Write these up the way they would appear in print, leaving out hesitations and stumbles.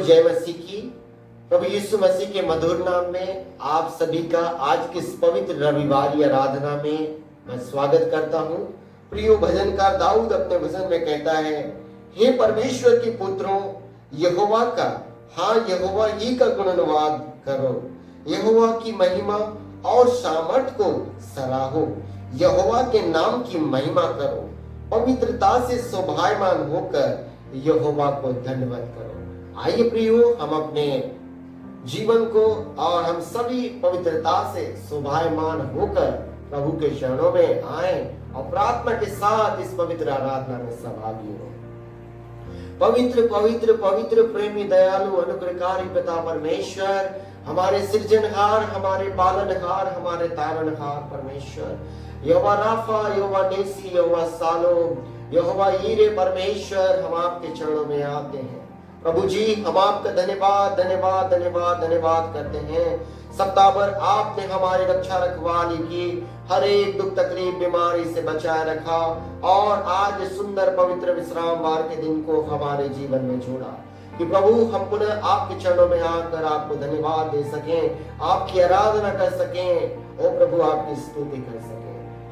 जय मसीह की। प्रभु यीशु मसीह के मधुर नाम में आप सभी का आज की इस पवित्र रविवार आराधना में मैं स्वागत करता हूँ। प्रियो भजनकार दाऊद अपने भजन में कहता है, हे परमेश्वर के पुत्रों, यहोवा का, हाँ यहोवा ही का गुणगान करो, यहोवा की महिमा और सामर्थ को सराहो, यहोवा के नाम की महिमा करो, पवित्रता से शोभायमान होकर यहोवा को दंडवत करो। आइए प्रियो, हम अपने जीवन को और हम सभी पवित्रता से शोभायमान होकर प्रभु के चरणों में आए और प्रार्थना के साथ इस पवित्र आराधना में सहभागी हो। पवित्र पवित्र पवित्र प्रेमी दयालु अनुग्रहकारी पिता परमेश्वर, हमारे सृजनहार, हमारे पालनहार, हमारे तारणहार परमेश्वर, यहोवा राफा, यहोवा नेसी, यहोवा सालोम, यहोवा यीरे परमेश्वर, हम आपके चरणों में आते हैं। प्रभु जी, हम आपका धन्यवाद धन्यवाद धन्यवाद धन्यवाद करते हैं। सप्ताह भर आपने हमारी रक्षा रखवाली की, हर एक दुख तकलीफ बीमारी से बचाए रखा और आज सुंदर पवित्र विश्राम वार के दिन को हमारे जीवन में जोड़ा कि प्रभु हम पुनः आपके चरणों में आकर आपको धन्यवाद दे सकें, आपकी आराधना कर सकें, ओ प्रभु आपकी स्तुति कर सकें।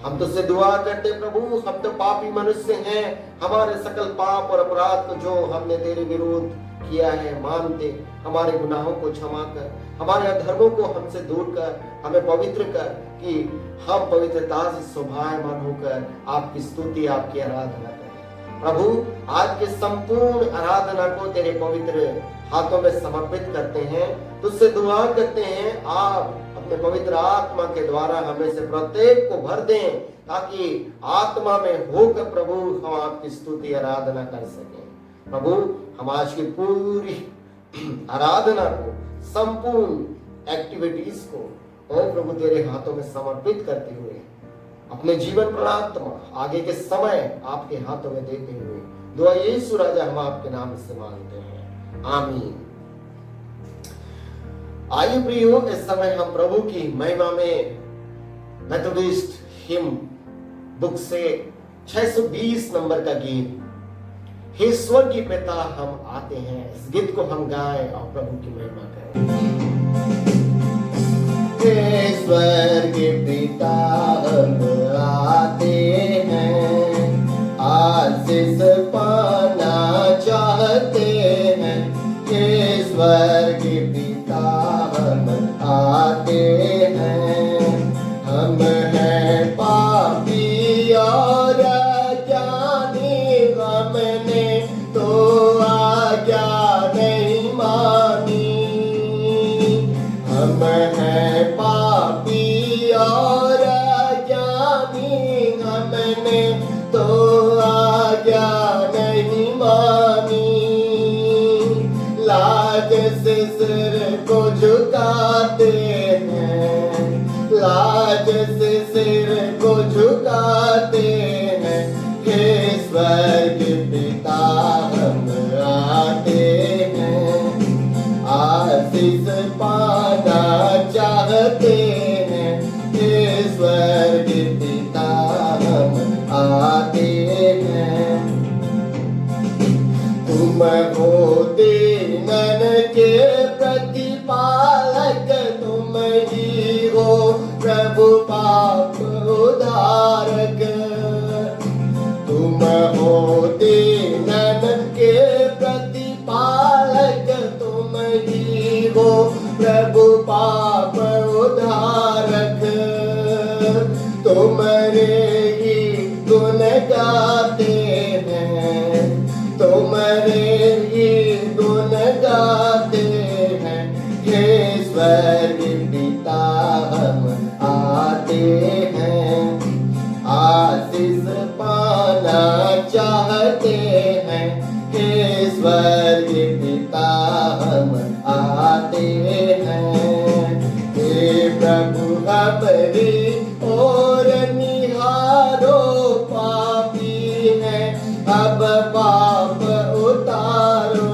हम तुझसे दुआ करते प्रभु, हम तो पापी मनुष्य हैं, हमारे सकल पाप और अपराध को जो हमने तेरे विरुद्ध किया है मानते, हमारे गुनाहों को क्षमा कर, हमारे अधर्मों को हमसे दूर कर, हमें पवित्र कर कि हम पवित्रता से शोभायमान होकर आपकी स्तुति आपकी आराधना करें। प्रभु, आज के संपूर्ण आराधना को तेरे पवित्र हाथों में समर्पित करते हैं, तुझसे दुआ करते हैं आप अपने पवित्र आत्मा के द्वारा हमें से प्रत्येक को भर दें, ताकि आत्मा में होकर प्रभु हम आपकी स्तुति आराधना कर सकें। प्रभु, हम आज की पूरी आराधना को, संपूर्ण एक्टिविटीज को ओ प्रभु तेरे हाथों में समर्पित करते हुए अपने जीवन प्रार्थना आगे के समय आपके हाथों में देते हुए दुआ यीशु राजा हम आपके नाम से मांगते हैं, आमीन। आइए प्रियो, इस समय हम प्रभु की महिमा में मेथोडिस्ट हिम बुक से 620 नंबर का गीत, हे स्वर्गीय पिता हम आते हैं, इस गीत को हम गाएं और प्रभु की महिमा करें। हे स्वर्गीय पिता हम आते हैं, आशीष पाना चाहते हैं, हे स्वर्गीय पिता हम आते हैं, हम हैं पापी और अज्ञानी, हमने तो आज्ञा नहीं मानी, हम हैं पापी और अज्ञानी, हमने तो आज्ञा नहीं मानी, लाज से सिर को झुकाते हैं, लाज से सिर को झुकाते हैं, हे स्वर्गीय पिता हम आते हैं, आशीष पाना चाहते हैं, हे स्वर्गीय पिता हम आते हैं, तुम हो दीनन के प्रतिपालक, तुम ही हो प्रभु पाप उद्धारक, तुम हो दीनन के प्रतिपालक, तुम ही हो प्रभु पाप उद्धारक, तुम्हारे ही गुण गाते हैं, तुम्हारे ही गुण गाते हैं, हे स्वर्गीय पिता हम आते हैं, आशीष पाना चाहते हैं, हे स्वर्गीय पिता हम आते हैं, हे प्रभु हमारी और निहारो, पापी हैं अब पाप उतारो,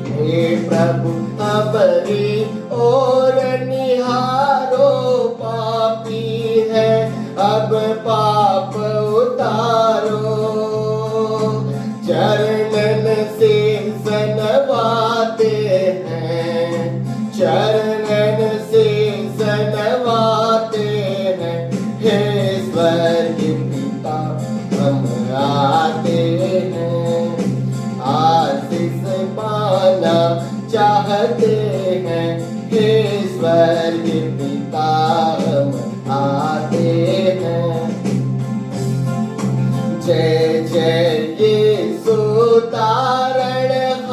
हे प्रभु हमारी और निहारो, पापी है अब पाप उतारो, चरणन से सनवा हैं, चरणन से सनवाते हैं। हे स्वर्ग पिता हम आते हैं, आशीष पाना चाहते हैं। हे स्वर्ग पिता हम आते हैं। जय जय यीशु तारणहारे,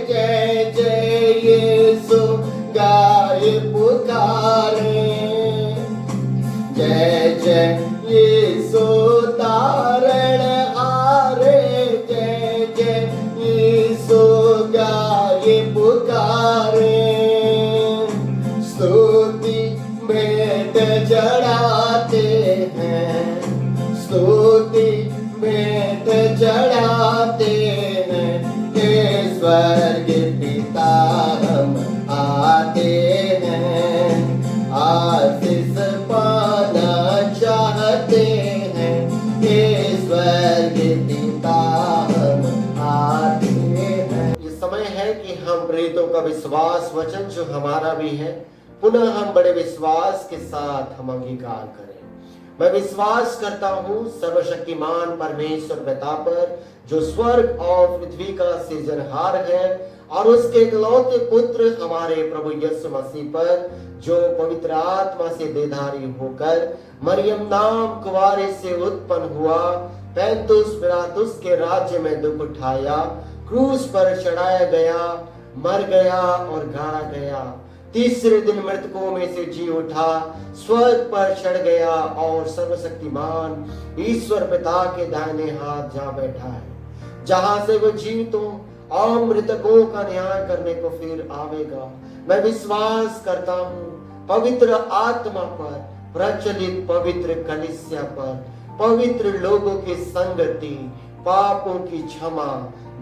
जय जय यीशु गाए पुकारे। जय जय यीशु तारणहारे, जय जय यीशु गाए पुकारे। स्तुति भेंट चढ़ाते हैं, स्तुति भेंट चढ़ाते हैं। हे स्वर्ग पिता हम आते हैं, आशीष पाना चाहते हैं। हे स्वर्ग पिता हम आते हैं। ये समय है कि हम प्रेरितों का विश्वास वचन जो हमारा भी है, पुनः हम बड़े विश्वास के साथ हम अंगीकार करें। मैं विश्वास करता हूँ सर्वशक्तिमान परमेश्वर पिता पर, जो स्वर्ग और पृथ्वी का सृजनहार है, और उसके इकलौते पुत्र हमारे प्रभु यीशु मसीह पर, जो पवित्र आत्मा से देधारी होकर मरियम नाम कुंवारे से उत्पन्न हुआ, पैंतुस पिलातुस के राज्य में दुख उठाया, क्रूस पर चढ़ाया गया, मर गया और गाड़ा गया, तीसरे दिन मृतकों में से जी उठा, स्वर्ग पर चढ़ गया और सर्वशक्तिमान ईश्वर पिता के दाहिने हाथ जा बैठा है, जहां से वो जीवितों और मृतकों का न्याय करने को फिर आवेगा। मैं विश्वास करता हूँ पवित्र आत्मा पर, प्रचलित पवित्र कलीसिया पर, पवित्र लोगों की संगति, पापों की क्षमा,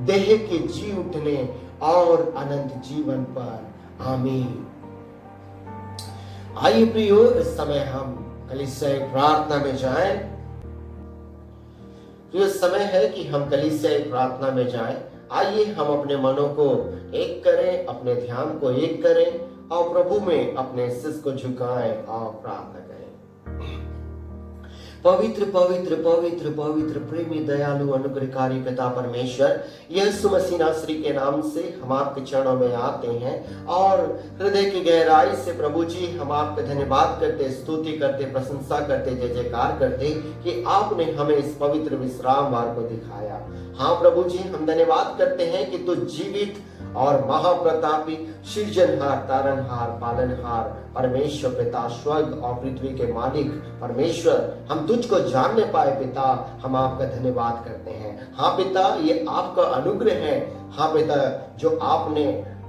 देह के जी उठने और अनंत जीवन पर। आमीन। आइए प्रियो, इस समय हम कलीसियाई प्रार्थना में जाएं। तो ये समय है कि हम कलीसियाई प्रार्थना में जाएं। आइए हम अपने मनों को एक करें, अपने ध्यान को एक करें और प्रभु में अपने शीश को झुकाएं और प्रार्थना करें। पवित्र पवित्र पवित्र पवित्र प्रेमी दयालु अनुग्रहकारी पिता परमेश्वर, यीशु मसीह नासरी के नाम से हम आपके चरणों में आते हैं और हृदय की गहराई से प्रभु जी हम आपका धन्यवाद करते, स्तुति करते, प्रशंसा करते, जय जयकार करते कि आपने हमें इस पवित्र विश्राम वार को दिखाया। हाँ प्रभु जी, हम धन्यवाद करते हैं कि तू जीवित और महाप्रतापी सृजनहार, तारनहार, पालनहार परमेश्वर पिता, स्वर्ग और पृथ्वी के मालिक परमेश्वर, हम तुझको जानने पाए पिता, हम आपका धन्यवाद करते हैं। हाँ पिता, ये आपका अनुग्रह है। हाँ पिता, जो आपने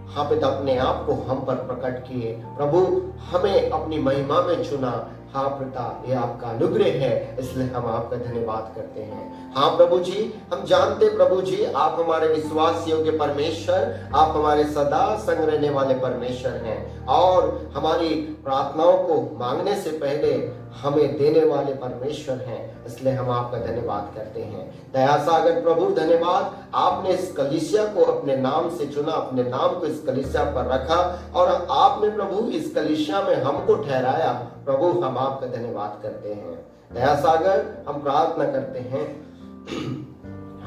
हाँ पिता अपने आप को हम पर प्रकट किए, प्रभु हमें अपनी महिमा में चुना। हाँ पिता, ये आपका अनुग्रह है, इसलिए हम आपका धन्यवाद करते हैं। हाँ प्रभु जी, हम जानते प्रभु जी आप हमारे विश्वास योग्य परमेश्वर, आप हमारे सदा संग रहने वाले परमेश्वर हैं और हमारी प्रार्थनाओं को मांगने से पहले हमें देने वाले परमेश्वर हैं, इसलिए हम आपका धन्यवाद करते हैं। दया सागर प्रभु धन्यवाद, आपने इस कलीसिया को अपने नाम से चुना, अपने नाम को इस कलीसिया पर रखा और आपने प्रभु इस कलीसिया में हमको ठहराया। प्रभु हम आपका धन्यवाद करते हैं। दया सागर हम प्रार्थना करते हैं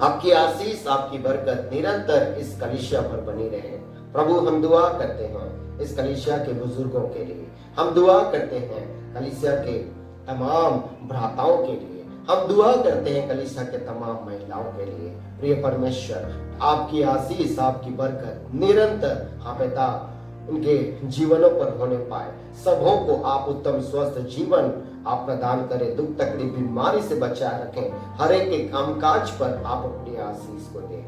आपकी आशीष, आपकी बरकत निरंतर इस कलीसिया पर बनी रहे। प्रभु हम दुआ करते हैं इस कलीसिया के बुजुर्गों के लिए, हम दुआ करते हैं कलीसिया के तमाम भ्राताओं के लिए, हम दुआ करते हैं कलीसिया के तमाम महिलाओं के लिए। प्रिय परमेश्वर, आपकी आशीष, आपकी बरकत निरंतर हाँ पिता उनके जीवनों पर होने पाए। सबों को आप उत्तम स्वस्थ जीवन आप प्रदान करें, दुख तकलीफ बीमारी से बचाए रखें, हर एक के कामकाज पर आप अपनी आशीष को दें।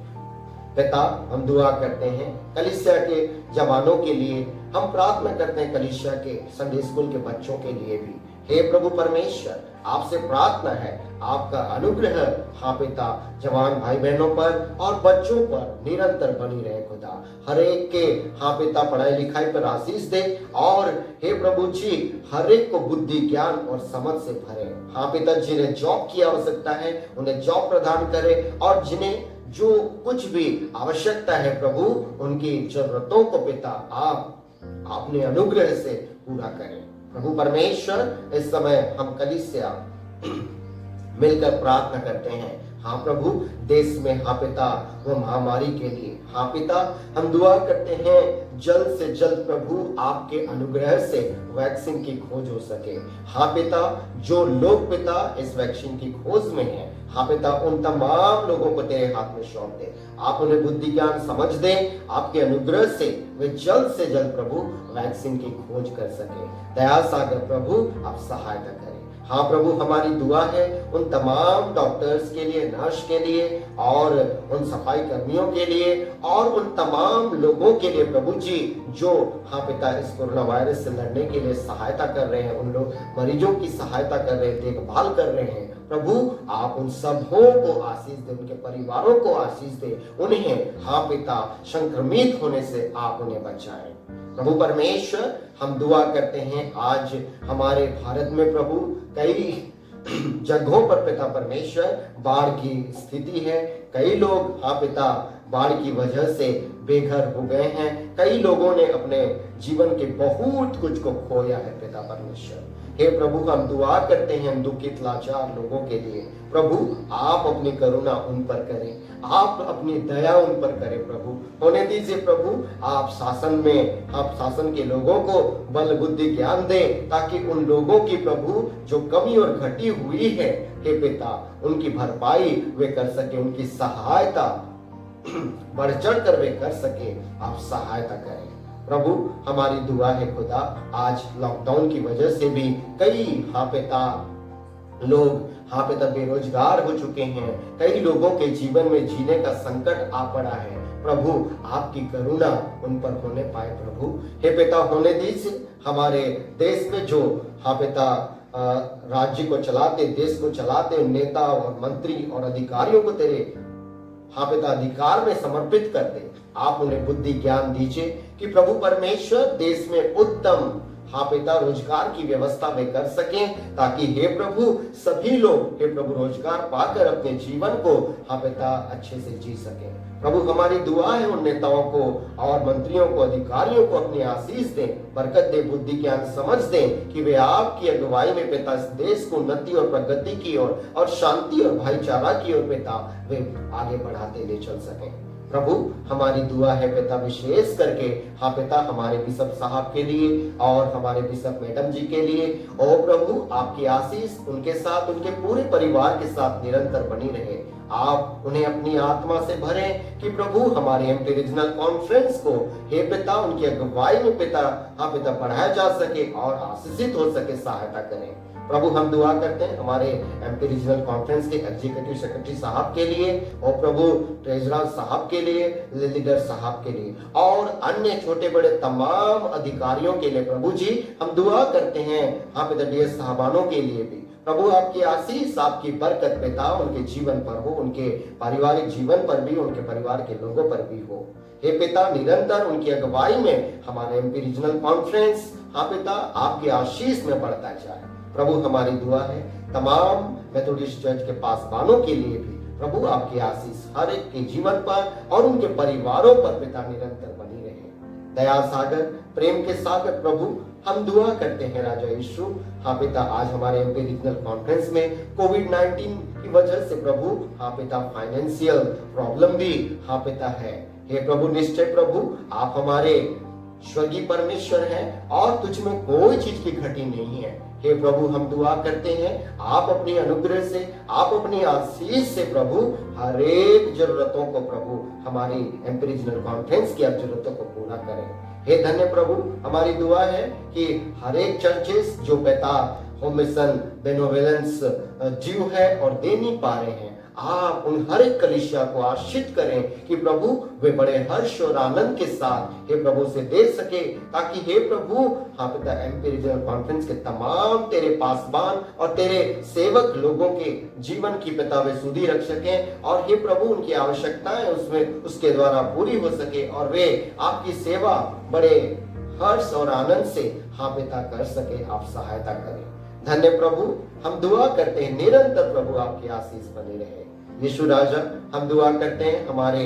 पिता हम दुआ करते हैं कलीसिया के जवानों के लिए, हम प्रार्थना करते हैं कलीसिया के संडे स्कूल के बच्चों के लिए भी। हे प्रभु परमेश्वर, आपसे प्रार्थना है आपका अनुग्रह हाँ पिता जवान भाई बहनों पर और बच्चों पर निरंतर बनी रहे। खुदा हर एक के हाँ पिता पढ़ाई लिखाई पर आशीष दे और हे प्रभु जी हर एक को बुद्धि ज्ञान और समझ से भरे। हाँ पिता, जिन्हें जॉब की आवश्यकता है उन्हें जॉब प्रदान करे और जिन्हें जो कुछ भी आवश्यकता है प्रभु, उनकी जरूरतों को पिता आप अपने अनुग्रह से पूरा करें। प्रभु परमेश्वर, इस समय हम कलीसिया मिलकर प्रार्थना करते हैं। हाँ प्रभु, देश में हाँ पिता वो महामारी के लिए, हाँ पिता हम दुआ करते हैं जल्द से जल्द प्रभु आपके अनुग्रह से वैक्सीन की खोज हो सके। हाँ पिता, जो लोग पिता इस वैक्सीन की खोज में हैं, हाँ पिता उन तमाम लोगों को तेरे हाथ में सौंप दे। आप उन्हें बुद्धि ज्ञान समझ दें, आपके अनुग्रह से वे जल्द से जल्द प्रभु वैक्सीन की खोज कर सके। दया सागर प्रभु आप सहायता करें। हाँ प्रभु, हमारी दुआ है उन तमाम डॉक्टर्स के लिए, नर्स के लिए और उन सफाई कर्मियों के लिए और उन तमाम लोगों के लिए प्रभु जी, जो हाँ पिता इस कोरोना वायरस से लड़ने के लिए सहायता कर रहे हैं, उन लोग मरीजों की सहायता कर रहे हैं, देखभाल कर रहे हैं। प्रभु आप उन सबों को आशीष दे, उनके परिवारों को आशीष दे, उन्हें हाँ पिता संक्रमित होने से आप उन्हें बचाएं। प्रभु परमेश्वर, हम दुआ करते हैं आज हमारे भारत में प्रभु कई जगहों पर पिता परमेश्वर बाढ़ की स्थिति है। कई लोग हाँ पिता बाढ़ की वजह से बेघर हो गए हैं। कई लोगों ने अपने जीवन के बहुत कुछ को खोया है पिता परमेश्वर। हे प्रभु, हम दुआ करते हैं दुखित लाचार लोगों के लिए। प्रभु आप अपनी करुणा उन पर करें, आप अपनी दया उन पर करें। प्रभु होने दीजिए प्रभु, आप शासन के लोगों को बल बुद्धि ज्ञान दें, ताकि उन लोगों की प्रभु जो कमी और घटी हुई है हे पिता, उनकी भरपाई वे कर सके, उनकी सहायता बढ़ चढ़ कर वे कर सके। आप सहायता करें प्रभु। हमारी दुआ है खुदा, आज लॉकडाउन की वजह से भी कई हाँ पिता लोग हाँ पिता बेरोजगार हो चुके हैं। कई लोगों के जीवन में जीने का संकट आ पड़ा है। प्रभु आपकी करुणा उन पर होने पाए। प्रभु हे पिता, होने दीजिए हमारे देश में जो हाँ पिता राज्य को चलाते, देश को चलाते नेता और मंत्री और अधिकारियों को तेरे हाँ पिता अधिकार में समर्पित कर दे। आप उन्हें बुद्धि ज्ञान दीजिए कि प्रभु परमेश्वर देश में उत्तम हाँ पिता रोजगार की व्यवस्था वे कर सकें, ताकि हे प्रभु सभी लोग हे प्रभु रोजगार पाकर अपने जीवन को हाँ पिता अच्छे से जी सकें। प्रभु हमारी दुआ है उन नेताओं को और मंत्रियों को, अधिकारियों को अपनी आशीष दें, बरकत दे, बुद्धि ज्ञान समझ दें कि वे आपकी अगुवाई में पिता इस देश को उन्नति और प्रगति की ओर और शांति और भाईचारा की ओर पिता वे आगे बढ़ाते ले चल सकें। प्रभु हमारी दुआ है पिता विशेष करके हाँ पिता हमारे बिशप साहब के लिए और हमारे बिशप मैडम जी के लिए। ओ प्रभु आपकी आशीष उनके साथ, उनके पूरे परिवार के साथ निरंतर बनी रहे। आप उन्हें अपनी आत्मा से भरें कि प्रभु हमारे एमपी रीजनल कॉन्फ्रेंस को हे पिता उनकी अगुवाई में पिता हाँ पिता बढ़ाया जा सके और आशीषित हो सके, सहायता करें। प्रभु हम दुआ करते हैं हमारे एमपी रीजनल कॉन्फ्रेंस के एग्जीक्यूटिव सेक्रेटरी साहब के लिए और प्रभु ट्रेजरर साहब के लिए, लीडर साहब के लिए और अन्य छोटे बड़े तमाम अधिकारियों के लिए। प्रभु जी हम दुआ करते हैं हाँ पिता डीएस साहबानों के लिए भी। प्रभु आपकी आशीष, आपकी बरकत पिता उनके जीवन पर हो, उनके पारिवारिक जीवन पर भी, उनके परिवार के लोगों पर भी हो। हे पिता निरंतर उनकी अगुवाई में हमारे एमपी रीजनल कॉन्फ्रेंस हाँ पिता आपकी आशीष में बढ़ता जाए। प्रभु हमारी दुआ है तमाम मेथोडिस्ट चर्च के पासवानों के लिए भी। प्रभु आपकी आशीष हर एक के जीवन पर और उनके परिवारों पर पिता निरंतर बनी रहे। दया सागर, प्रेम के सागर प्रभु हम दुआ करते हैं राजा यीशु हाँ पिता आज हमारे एमपी रीजनल कॉन्फ्रेंस में कोविड-19 की वजह से प्रभु हाँ पिता फाइनेंशियल प्रॉब्लम भी हाँ पिता है। हे प्रभु निश्चय प्रभु आप हमारे स्वर्गीय परमेश्वर हैं और तुझ में कोई चीज की घटी नहीं है। हे प्रभु हम दुआ करते हैं आप अपनी अनुग्रह से, आप अपनी आशीष से प्रभु हर एक जरूरतों को प्रभु हमारी एमपी रीजनल कॉन्फ्रेंस की आप जरूरतों को पूरा करें। हे धन्य प्रभु हमारी दुआ है कि हर एक चर्चेस जो पिता होम मिशन बेनोवेलेंस ड्यू है और दे नहीं पा रहे हैं, आप उन हर एक कलीसिया को आशीष करें कि प्रभु वे बड़े हर्ष और आनंद के साथ हे प्रभु से दे सके, ताकि हे प्रभु हाँ पिता एमपी रीजनल कॉन्फ्रेंस के तमाम तेरे पासबान और तेरे सेवक लोगों के जीवन की पिता वे सुधि रख सकें और हे प्रभु उनकी आवश्यकताएं उसमें उसके द्वारा पूरी हो सके और वे आपकी सेवा बड़े हर्ष और आनंद से हाँ पिता कर सके। आप सहायता करें। धन्य प्रभु हम दुआ करते हैं निरंतर प्रभु आपकी आशीष बनी रहे। यीशु राजा, हम दुआ करते हैं हमारे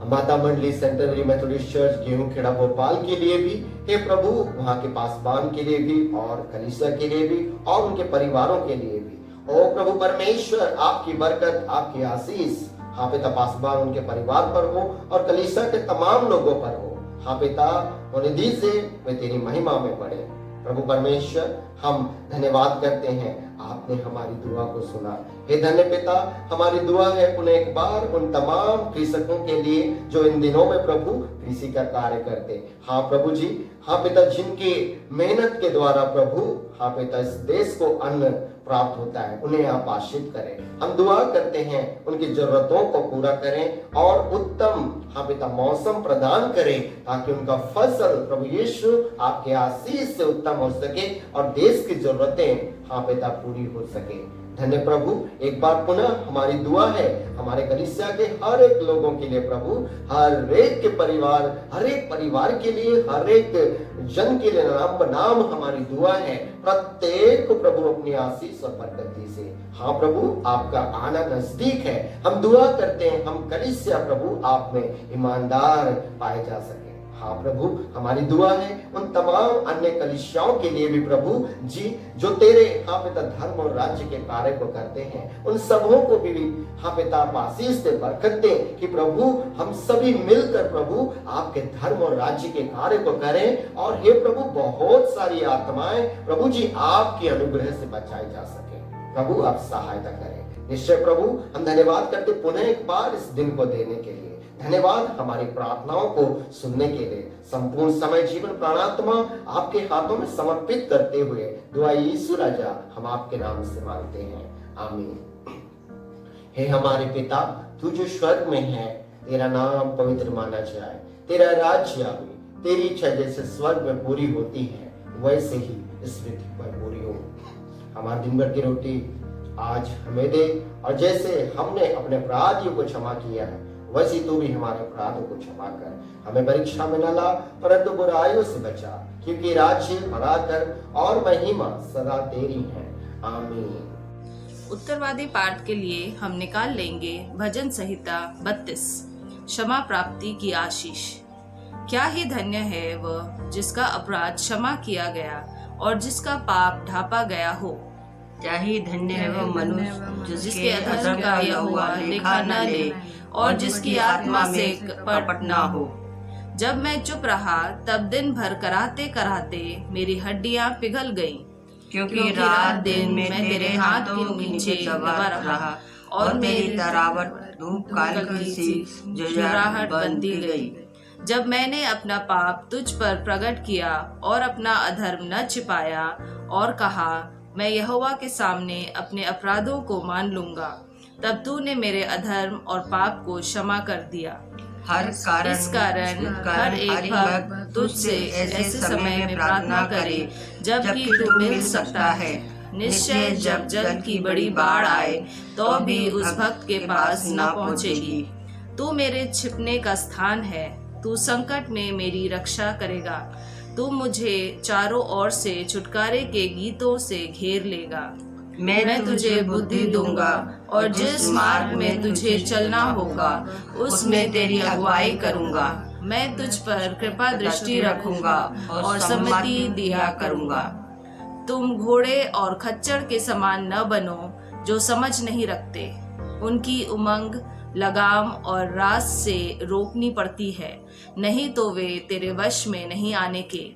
माता मंडली centenary Methodist church Gehunkheda Bhopal के लिए भी, हे प्रभु वहां के पासबान के लिए भी और कलीसिया के लिए भी और उनके परिवारों के लिए भी। ओ प्रभु परमेश्वर, आपकी बरकत, आपकी आशीष हाँ पिता पासबान उनके परिवार पर हो और कलीसिया के तमाम लोगों पर हो। हाँ पिता, निधि से वे तेरी महिमा में बढ़े। प्रभु परमेश्वर, हम धन्यवाद करते हैं, आपने हमारी दुआ को सुना। हे धन्य पिता, हमारी दुआ है पुनः एक बार उन तमाम कृषकों के लिए जो इन दिनों में प्रभु कृषि का कार्य करते। हाँ प्रभु जी, हाँ पिता, जिनकी मेहनत के द्वारा प्रभु हाँ पिता इस देश को अन्न प्राप्त होता है, उन्हें आप आशीष करें। हम दुआ करते हैं उनकी जरूरतों को पूरा करें और उत्तम हाँ पिता मौसम प्रदान करें, ताकि उनका फसल प्रभु यीशु आपके आशीष से उत्तम हो सके और देश की जरूरतें हाँ पिता पूरी हो सके। धन्य प्रभु, एक बार पुनः हमारी दुआ है हमारे कलीसिया के हर एक लोगों के लिए प्रभु, हर एक के परिवार, हर एक परिवार के लिए, हर एक जन के लिए नाम बनाम हमारी दुआ है। प्रत्येक को प्रभु अपनी आशीष और बरकत दीजिए। हाँ प्रभु, आपका आना नजदीक है। हम दुआ करते हैं हम कलीसिया प्रभु आप में ईमानदार पाए जा सके। हाँ प्रभु, हमारी दुआ है उन तमाम अन्य कलीसियाओं के लिए भी प्रभु जी, जो तेरे हाँ पिता धर्म और राज्य के कार्य को करते हैं, उन सबों को भी हाँ पिता आप आशीष से बरकत दे कि प्रभु हम सभी मिलकर प्रभु आपके धर्म और राज्य के कार्य को करें और हे प्रभु बहुत सारी आत्माएं प्रभु जी आपके अनुग्रह से बचाई जा सके। प्रभु आप सहायता करें। निश्चय प्रभु, हम धन्यवाद करते पुनः एक बार इस दिन को देने के लिए। धन्यवाद हमारी प्रार्थनाओं को सुनने के लिए। संपूर्ण समय जीवन प्राणात्मा आपके हाथों में समर्पित करते हुए दुआ यीशु राजा हम आपके नाम से मांगते हैं, आमीन। हे हमारे पिता, तू जो स्वर्ग में है, तेरा नाम पवित्र माना जाए, तेरा राज्य आवे, तेरी इच्छा जैसे स्वर्ग में पूरी होती है वैसे ही इस पृथ्वी पर पूरी हो। हमारे दिन भर की रोटी आज हमें दे, और जैसे हमने अपने अपराधियों को क्षमा किया है वैसे तू भी हमारे अपराधों को क्षमा कर। हमें परीक्षा में न ला, परंतु बुराइयों से बचा, क्योंकि राज्य, पराक्रम और महिमा सदा तेरी है, आमीन। उत्तरवादी पाठ के लिए हम निकाल लेंगे भजन संहिता 32, क्षमा प्राप्ति की आशीष। क्या ही धन्य है वह जिसका अपराध क्षमा किया गया और जिसका पाप ढापा गया हो। क्या ही धन्य है वह मनुष्य जिसके अधर्म का यहोवा लेखा न ले और जिसकी आत्मा से कपट न हो। जब मैं चुप रहा तब दिन भर कराते कराते मेरी हड्डियां पिघल गईं, क्योंकि रात दिन मैं तेरे हाथों के नीचे दबा रहा और मेरी तरावट धूप काल सी जुझाहट बनती गई। जब मैंने अपना पाप तुझ पर प्रकट किया और अपना अधर्म न छिपाया और कहा मैं यहोवा के सामने अपने अपराधों को मान लूंगा, तब तूने मेरे अधर्म और पाप को क्षमा कर दिया। इस कारण हर एक भक्त तुझसे ऐसे समय में प्रार्थना करे जबकि तू मिल सकता है। निश्चय जब जल की बड़ी बाढ़ आए तो भी उस भक्त के पास न पहुंचेगी। तू मेरे छिपने का स्थान है, तू संकट में मेरी रक्षा करेगा। तू मुझे चारों ओर से छुटकारे के गीतों से घेर लेगा। मैं तुझे बुद्धि दूंगा और जिस मार्ग में तुझे चलना होगा उसमें तेरी अगुवाई करूंगा। मैं तुझ पर कृपा दृष्टि रखूंगा और सम्मति दिया करूंगा। तुम घोड़े और खच्चर के समान न बनो जो समझ नहीं रखते। उनकी उमंग लगाम और रास से रोकनी पड़ती है, नहीं तो वे तेरे वश में नहीं आने के।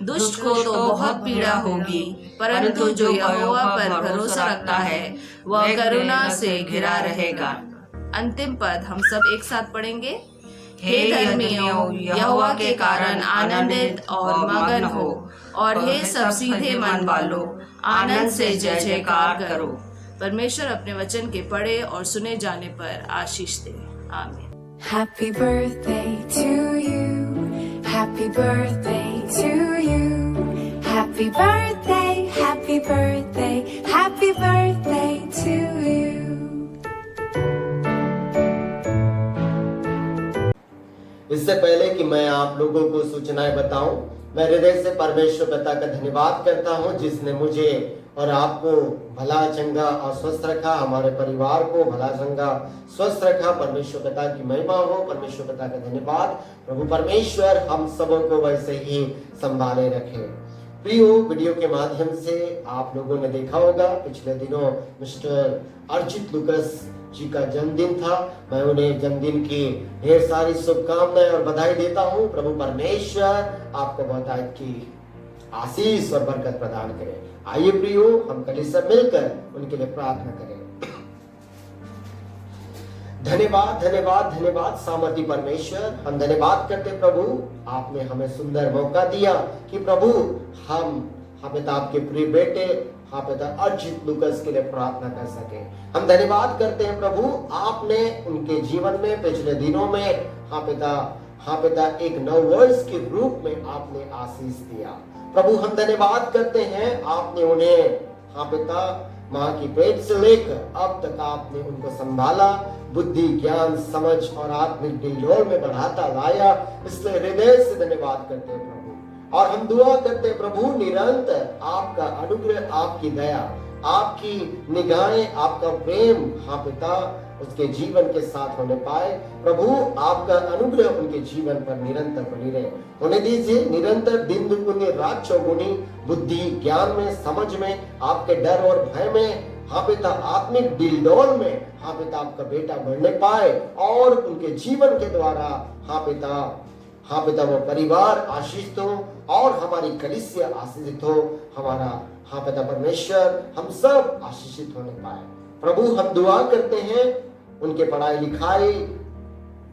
दुष्ट को तो बहुत पीड़ा होगी, परंतु जो यहोवा पर भरोसा रखता है वह करुणा से घिरा रहेगा। अंतिम पद हम सब एक साथ पढ़ेंगे। हे धर्मियों, यहोवा के कारण आनंदित और मगन हो, और हे सब सीधे मन वालों, आनंद से जय जयकार करो। परमेश्वर अपने वचन के पढ़े और सुने जाने पर आशीष दे, आमीन। Happy birthday to you. Happy birthday to you. Happy birthday, happy birthday, happy birthday to you. इससे पहले कि मैं आप लोगों को सूचनाएं बताऊं, मैं हृदय से परमेश्वर पिता का धन्यवाद करता हूं जिसने मुझे और आपको भला चंगा और स्वस्थ रखा, हमारे परिवार को भला चंगा स्वस्थ रखा। परमेश्वर पिता की महिमा हो, परमेश्वर पिता का धन्यवाद। प्रभु परमेश्वर हम सबों को वैसे ही संभाले रखे। प्रियो, वीडियो के माध्यम से आप लोगों ने देखा होगा पिछले दिनों मिस्टर अर्जित लुकस जी का जन्मदिन था। मैं उन्हें जन्मदिन की ढेर सारी शुभकामनाएं और बधाई देता हूं। प्रभु परमेश्वर आपको बहुत की आशीष और बरकत प्रदान करे। आइए प्रियो, हम कलीसिया मिलकर उनके लिए प्रार्थना करें। धन्यवाद धन्यवाद धन्यवाद सामर्थी परमेश्वर, हम धन्यवाद करते प्रभु, आपने हमें सुंदर मौका दिया कि प्रभु हम पिता आपके प्रिय बेटे पिता अर्जित लुकस के लिए प्रार्थना कर सके। हम धन्यवाद करते हैं प्रभु, आपने उनके जीवन में पिछले दिनों में पिता एक नव वर्ष के रूप में आपने आशीष दिया। प्रभु हम धन्यवाद करते हैं, आपने उन्हें पिता माँ की पेट से लेकर अब तक आपने उनको संभाला, बुद्धि ज्ञान समझ और आत्मिक दिलों में बढ़ाता लाया। इसलिए हृदय से धन्यवाद करते हैं प्रभु। और हम दुआ करते हैं प्रभु, निरंतर आपका अनुग्रह, आपकी दया, आपकी निगाहें, आपका प्रेम पिता उसके जीवन के साथ होने पाए। प्रभु आपका अनुग्रह उनके जीवन पर निरंतर बनी रहे, होने दीजिए। निरंतर दिन दुगुनी रात चौगुनी बुद्धि ज्ञान में समझ में, आपके डर और भय में पिता आत्मिक दिलडोल में पिता आपका बेटा बढ़ने पाए और उनके जीवन के द्वारा पिता वो परिवार आशीषित हो और हमारी कलीसिया आशीषित हो। हमारा पिता परमेश्वर हम सब आशीषित होने पाए। प्रभु हम दुआ करते हैं उनके पढ़ाई लिखाई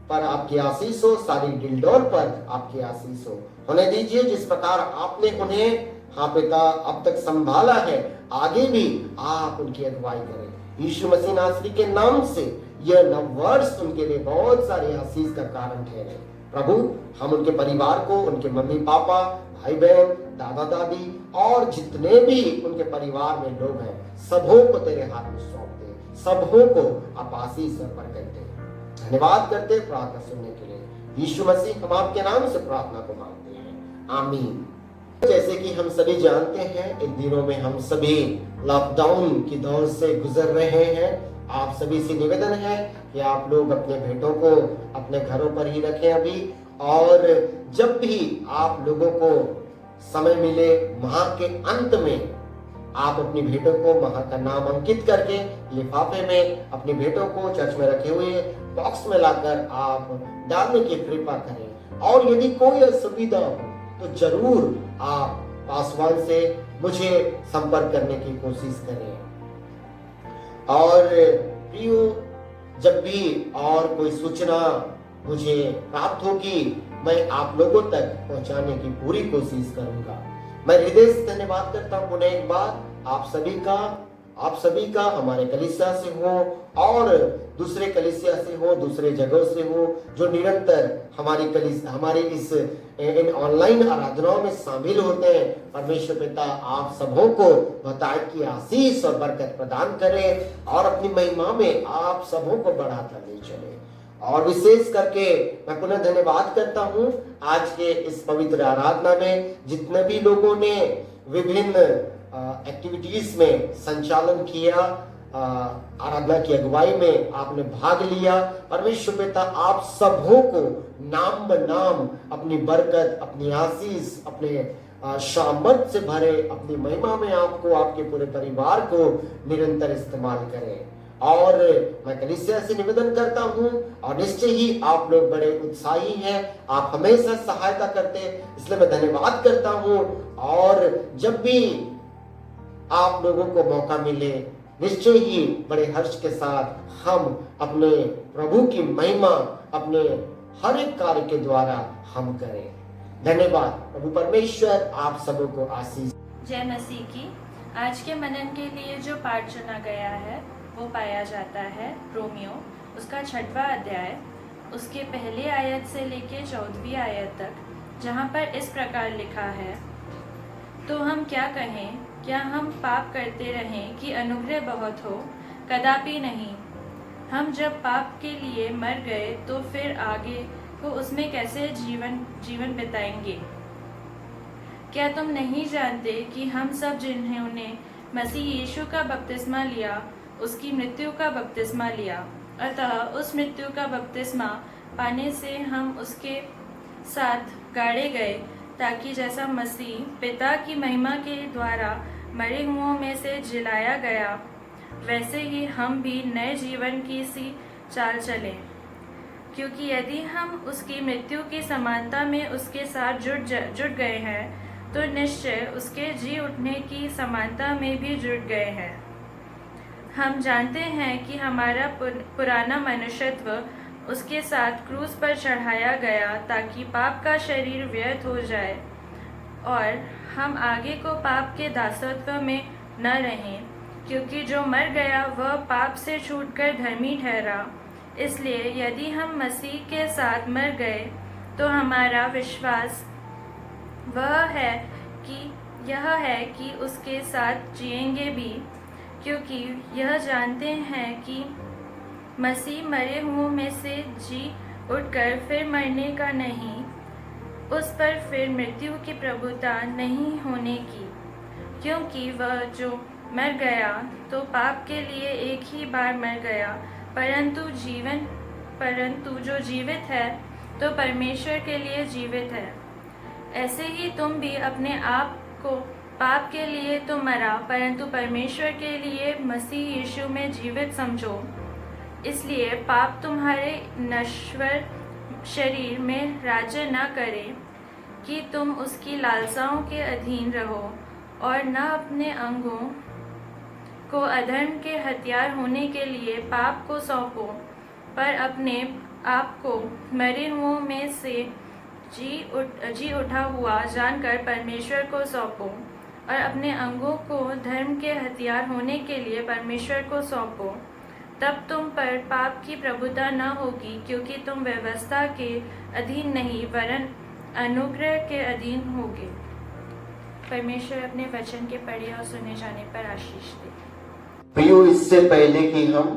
पर आपकी आशीष हो, सारी दिलडोल पर आपकी आशीष हो, होने दीजिए। जिस प्रकार आपने उन्हें पिता अब तक संभाला है, आगे भी आप उनकी अगुवाई करें। यीशु मसीह नासरी के नाम से यह नव वर्ष उनके लिए बहुत सारी आशीष का कारण ठहरे। प्रभु हम उनके परिवार को, उनके मम्मी पापा, भाई बहन, दादा दादी और जितने भी उनके परिवार में लोग हैं, सबों को तेरे हाथ में सौंप दे, सबों को आप आशीष और बरकत दे। धन्यवाद करते प्रार्थना सुनने के लिए। यीशु मसीह हम आपके नाम से प्रार्थना को मांगते हैं, आमीन। जैसे कि हम सभी जानते हैं, इन दिनों में हम सभी लॉकडाउन की दौर से गुजर रहे हैं। आप सभी से निवेदन है कि आप लोग अपने भेंटों को अपने घरों पर ही रखें अभी, और जब भी आप लोगों को समय मिले माह के अंत में आप अपनी भेंटों को माह का नाम अंकित करके लिफाफे में अपनी भेंटों को चर्च में रखे हुए बॉक्स में लाकर आप डालने की कृपा करें। और यदि कोई असुविधा हो तो जरूर आप पासवान से मुझे संपर्क करने की कोशिश करें। और प्रियो, जब भी और कोई सूचना मुझे प्राप्त होगी मैं आप लोगों तक पहुंचाने की पूरी कोशिश करूंगा। मैं हृदय से धन्यवाद करता हूं पुनः एक बार आप सभी का हमारे कलीसिया से हो और दूसरे कलीसिया से हो, दूसरे जगहों से हो, जो निरंतर हमारी इस इन ऑनलाइन आराधनाओं में शामिल होते हैं। परमेश्वर पिता आप सबों को बताए की आशीष और बरकत प्रदान करे और अपनी महिमा में आप सबों को बढ़ाता ले चले। और विशेष करके मैं पुनः धन्यवाद करता हूं आज के इस पवित्र आराधना में जितने भी लोगों ने विभिन्न एक्टिविटीज में संचालन किया, आराधना की अगुवाई में आपने भाग लिया। परमेश्वर पिता आप सबों को नाम ब नाम अपनी बरकत, अपनी आशीष, अपने सामर्थ से भरे, अपनी महिमा में आपको, आपके पूरे परिवार को निरंतर इस्तेमाल करें। और मैं कलीसिया से निवेदन करता हूं और निश्चय ही आप लोग बड़े उत्साही हैं, आप हमेशा सहायता करते हैं, इसलिए मैं धन्यवाद करता हूं। और जब भी आप लोगों को मौका मिले निश्चय ही बड़े हर्ष के साथ हम अपने प्रभु की महिमा अपने हर एक कार्य के द्वारा हम करें। धन्यवाद। प्रभु परमेश्वर आप सबों को आशीष। जय मसीह की। आज के मनन के लिए जो पाठ चुना गया है वो पाया जाता है रोमियो उसका 6वां अध्याय, उसके पहले आयत से लेके 14वीं आयत तक, जहाँ पर इस प्रकार लिखा है, तो हम क्या कहें, क्या हम पाप करते रहें कि अनुग्रह बहुत हो? कदापि नहीं। हम जब पाप के लिए मर गए तो फिर आगे को उसमें कैसे जीवन बिताएंगे? क्या तुम नहीं जानते कि हम सब जिन्होंने मसीह यीशु का बपतिस्मा लिया, उसकी मृत्यु का बपतिस्मा लिया। अतः उस मृत्यु का बपतिस्मा पाने से हम उसके साथ गाड़े गए, ताकि जैसा मसीह पिता की महिमा के द्वारा मरे हुओं में से जिलाया गया, वैसे ही हम भी नए जीवन की सी चाल चलें। क्योंकि यदि हम उसकी मृत्यु की समानता में उसके साथ जुट गए हैं, तो निश्चय उसके जी उठने की समानता में भी जुट गए हैं। हम जानते हैं कि हमारा पुराना मनुष्यत्व उसके साथ क्रूस पर चढ़ाया गया, ताकि पाप का शरीर व्यर्थ हो जाए और हम आगे को पाप के दासत्व में न रहें। क्योंकि जो मर गया वह पाप से छूटकर धर्मी ठहरा। इसलिए यदि हम मसीह के साथ मर गए, तो हमारा विश्वास यह है कि उसके साथ जिएंगे भी, क्योंकि यह जानते हैं कि मसीह मरे हुओं में से जी उठकर फिर मरने का नहीं, उस पर फिर मृत्यु की प्रभुता नहीं होने की। क्योंकि वह जो मर गया तो पाप के लिए एक ही बार मर गया, परंतु जो जीवित है तो परमेश्वर के लिए जीवित है। ऐसे ही तुम भी अपने आप को पाप के लिए तो मरा, परंतु परमेश्वर के लिए मसीह यीशु में जीवित समझो। इसलिए पाप तुम्हारे नश्वर शरीर में राज्य न करे कि तुम उसकी लालसाओं के अधीन रहो, और न अपने अंगों को अधर्म के हथियार होने के लिए पाप को सौंपो, पर अपने आप को मरे हुओं में से जी उठा हुआ जानकर परमेश्वर को सौंपो, और अपने अंगों को धर्म के हथियार होने के लिए परमेश्वर को सौंपो। तब तुम पर पाप की प्रभुता न होगी, क्योंकि तुम व्यवस्था के अधीन नहीं वरन अनुग्रह के अधीन होगे। परमेश्वर अपने वचन के पढ़े और सुने जाने पर आशीष दे। प्रियो, इससे पहले कि हम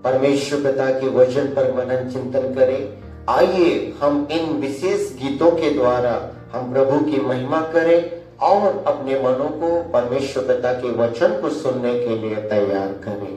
परमेश्वर पिता के वचन पर मनन चिंतन करें, आइए हम इन विशेष गीतों के द्वारा हम प्रभु की महिमा करें और अपने मनों को परमेश्वर पिता के वचन को सुनने के लिए तैयार करें।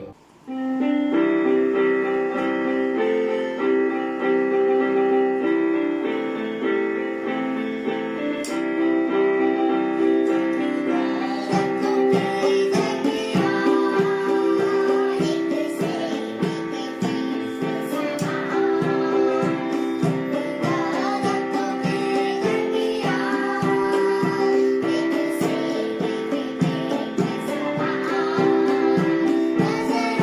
Nazareth.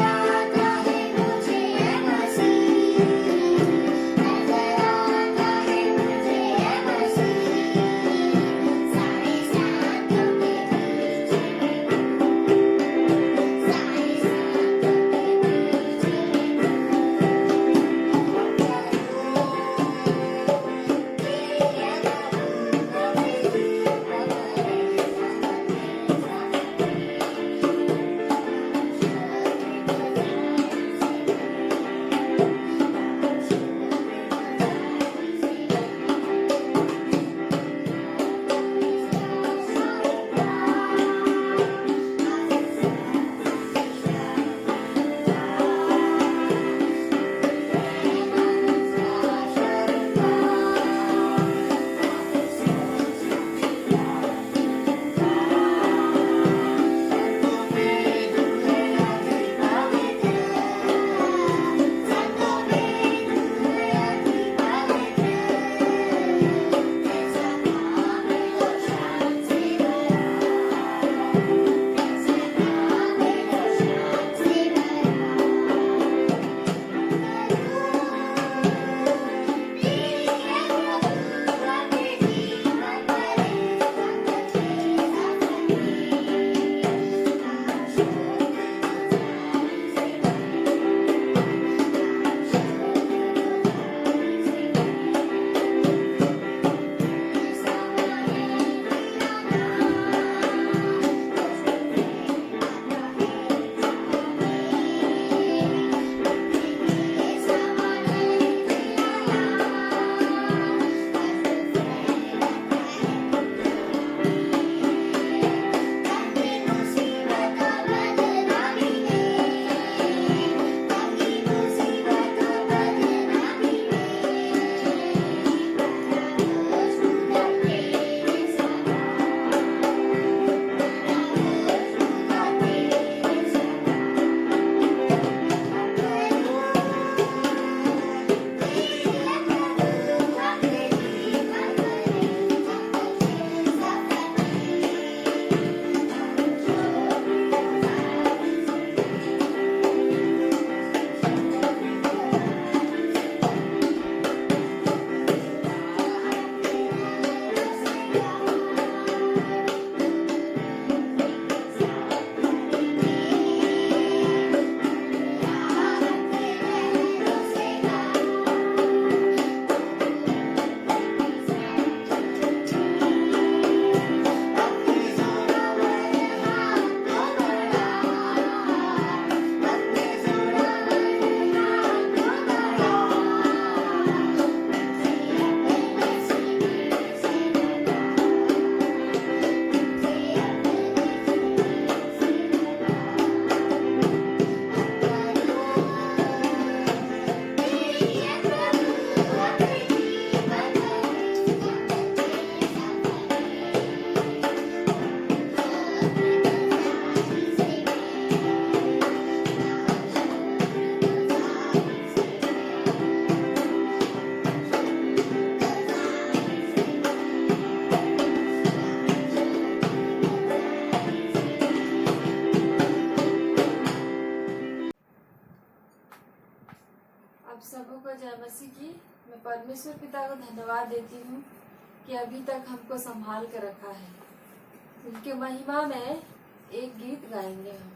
मैं परमेश्वर पिता को धन्यवाद देती हूँ कि अभी तक हमको संभाल कर रखा है। उनके महिमा में एक गीत गाएंगे हम।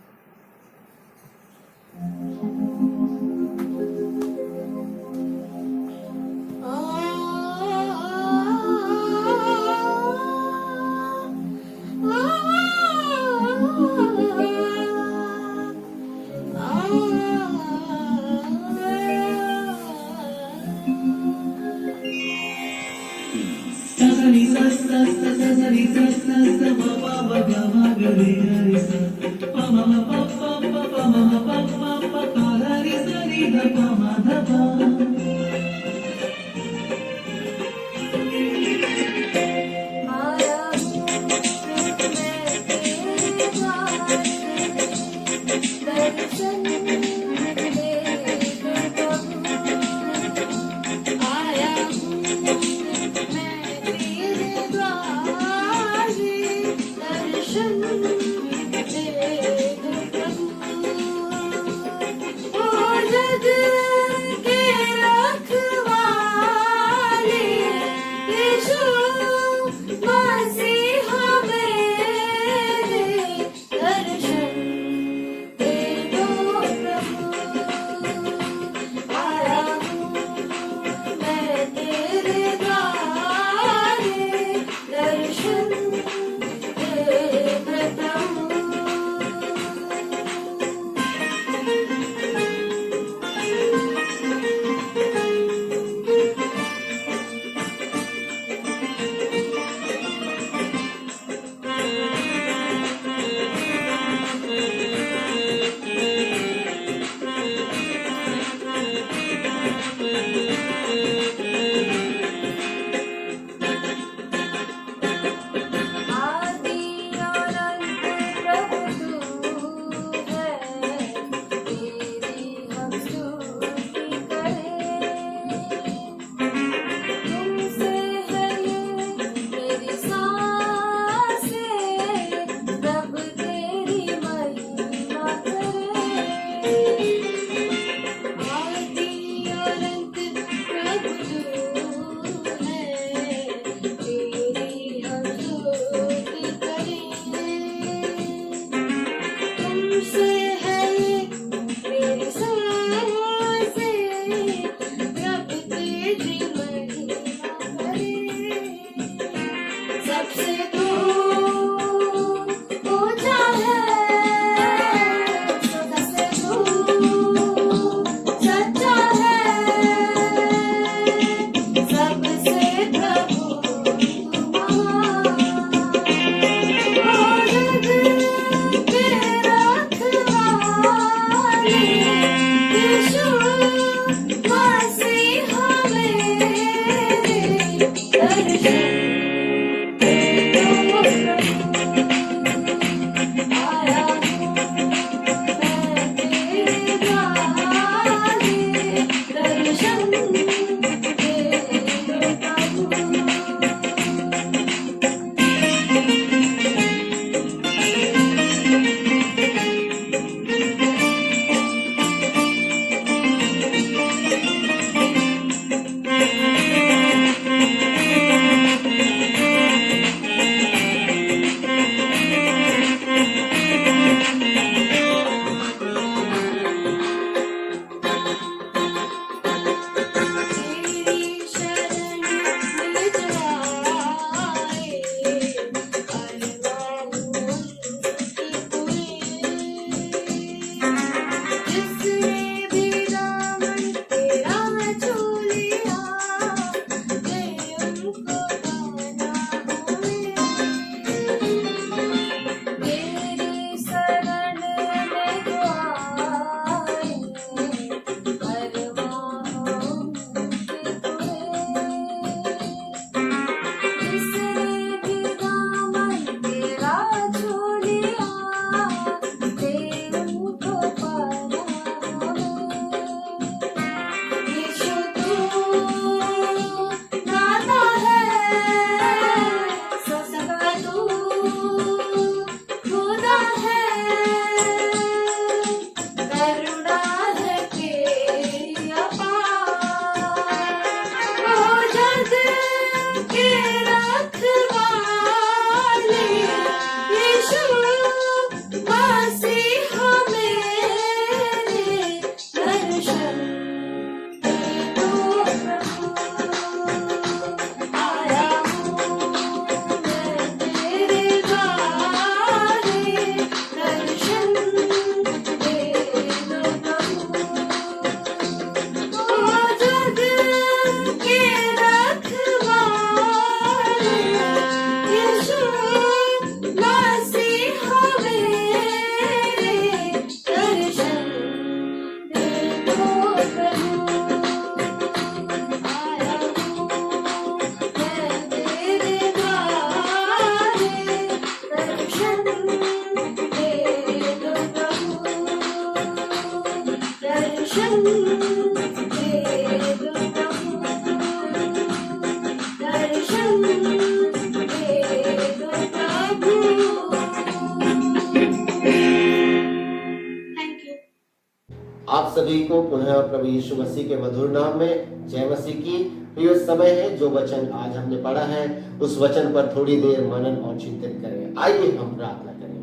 सभी को पुनः प्रभु यीशु मसीह के मधुर नाम में जय मसीह की। प्रिय समय है जो वचन आज हमने पढ़ा है उस वचन पर थोड़ी देर मनन और चिंतन करें। आइए हम प्रार्थना करें।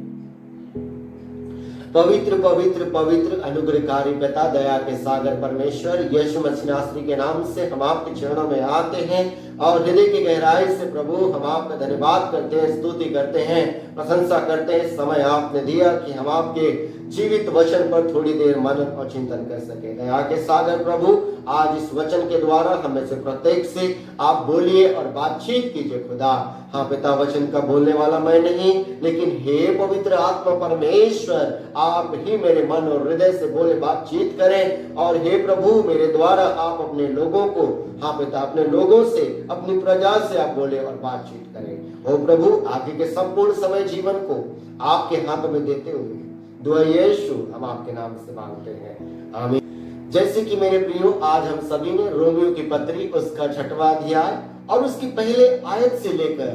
पवित्र पवित्र पवित्र अनुग्रहकारी पिता दया के सागर परमेश्वर यीशु मसीह नासरी के नाम से हम आपके चरणों में आते हैं और हृदय की गहराई से प्रभु हम आपका धन्यवाद करते हैं, स्तुति करते हैं, प्रशंसा करते हैं। समय आपने दिया कि हम आपके जीवित वचन पर थोड़ी देर मनन और चिंतन कर सके। दया के सागर प्रभु आज इस वचन के द्वारा हमें से प्रत्येक से आप बोलिए और बातचीत कीजिए खुदा। हाँ पिता, वचन का बोलने वाला मैं नहीं, लेकिन हे पवित्र आत्मा परमेश्वर आप ही मेरे मन और हृदय से बोले, बातचीत करें। और हे प्रभु मेरे द्वारा आप अपने लोगों को, हाँ पिता, अपने लोगों से, अपनी प्रजा से आप बोले और बातचीत करें। ओ प्रभु आगे के संपूर्ण समय जीवन को आपके हाथ में देते हुए दुआ यीशु हम आपके नाम से मांगते हैं, आमीन। जैसे कि मेरे प्रियो आज हम सभी ने रोमियो की पत्री उसका 6वां अध्याय और उसकी पहले आयत से लेकर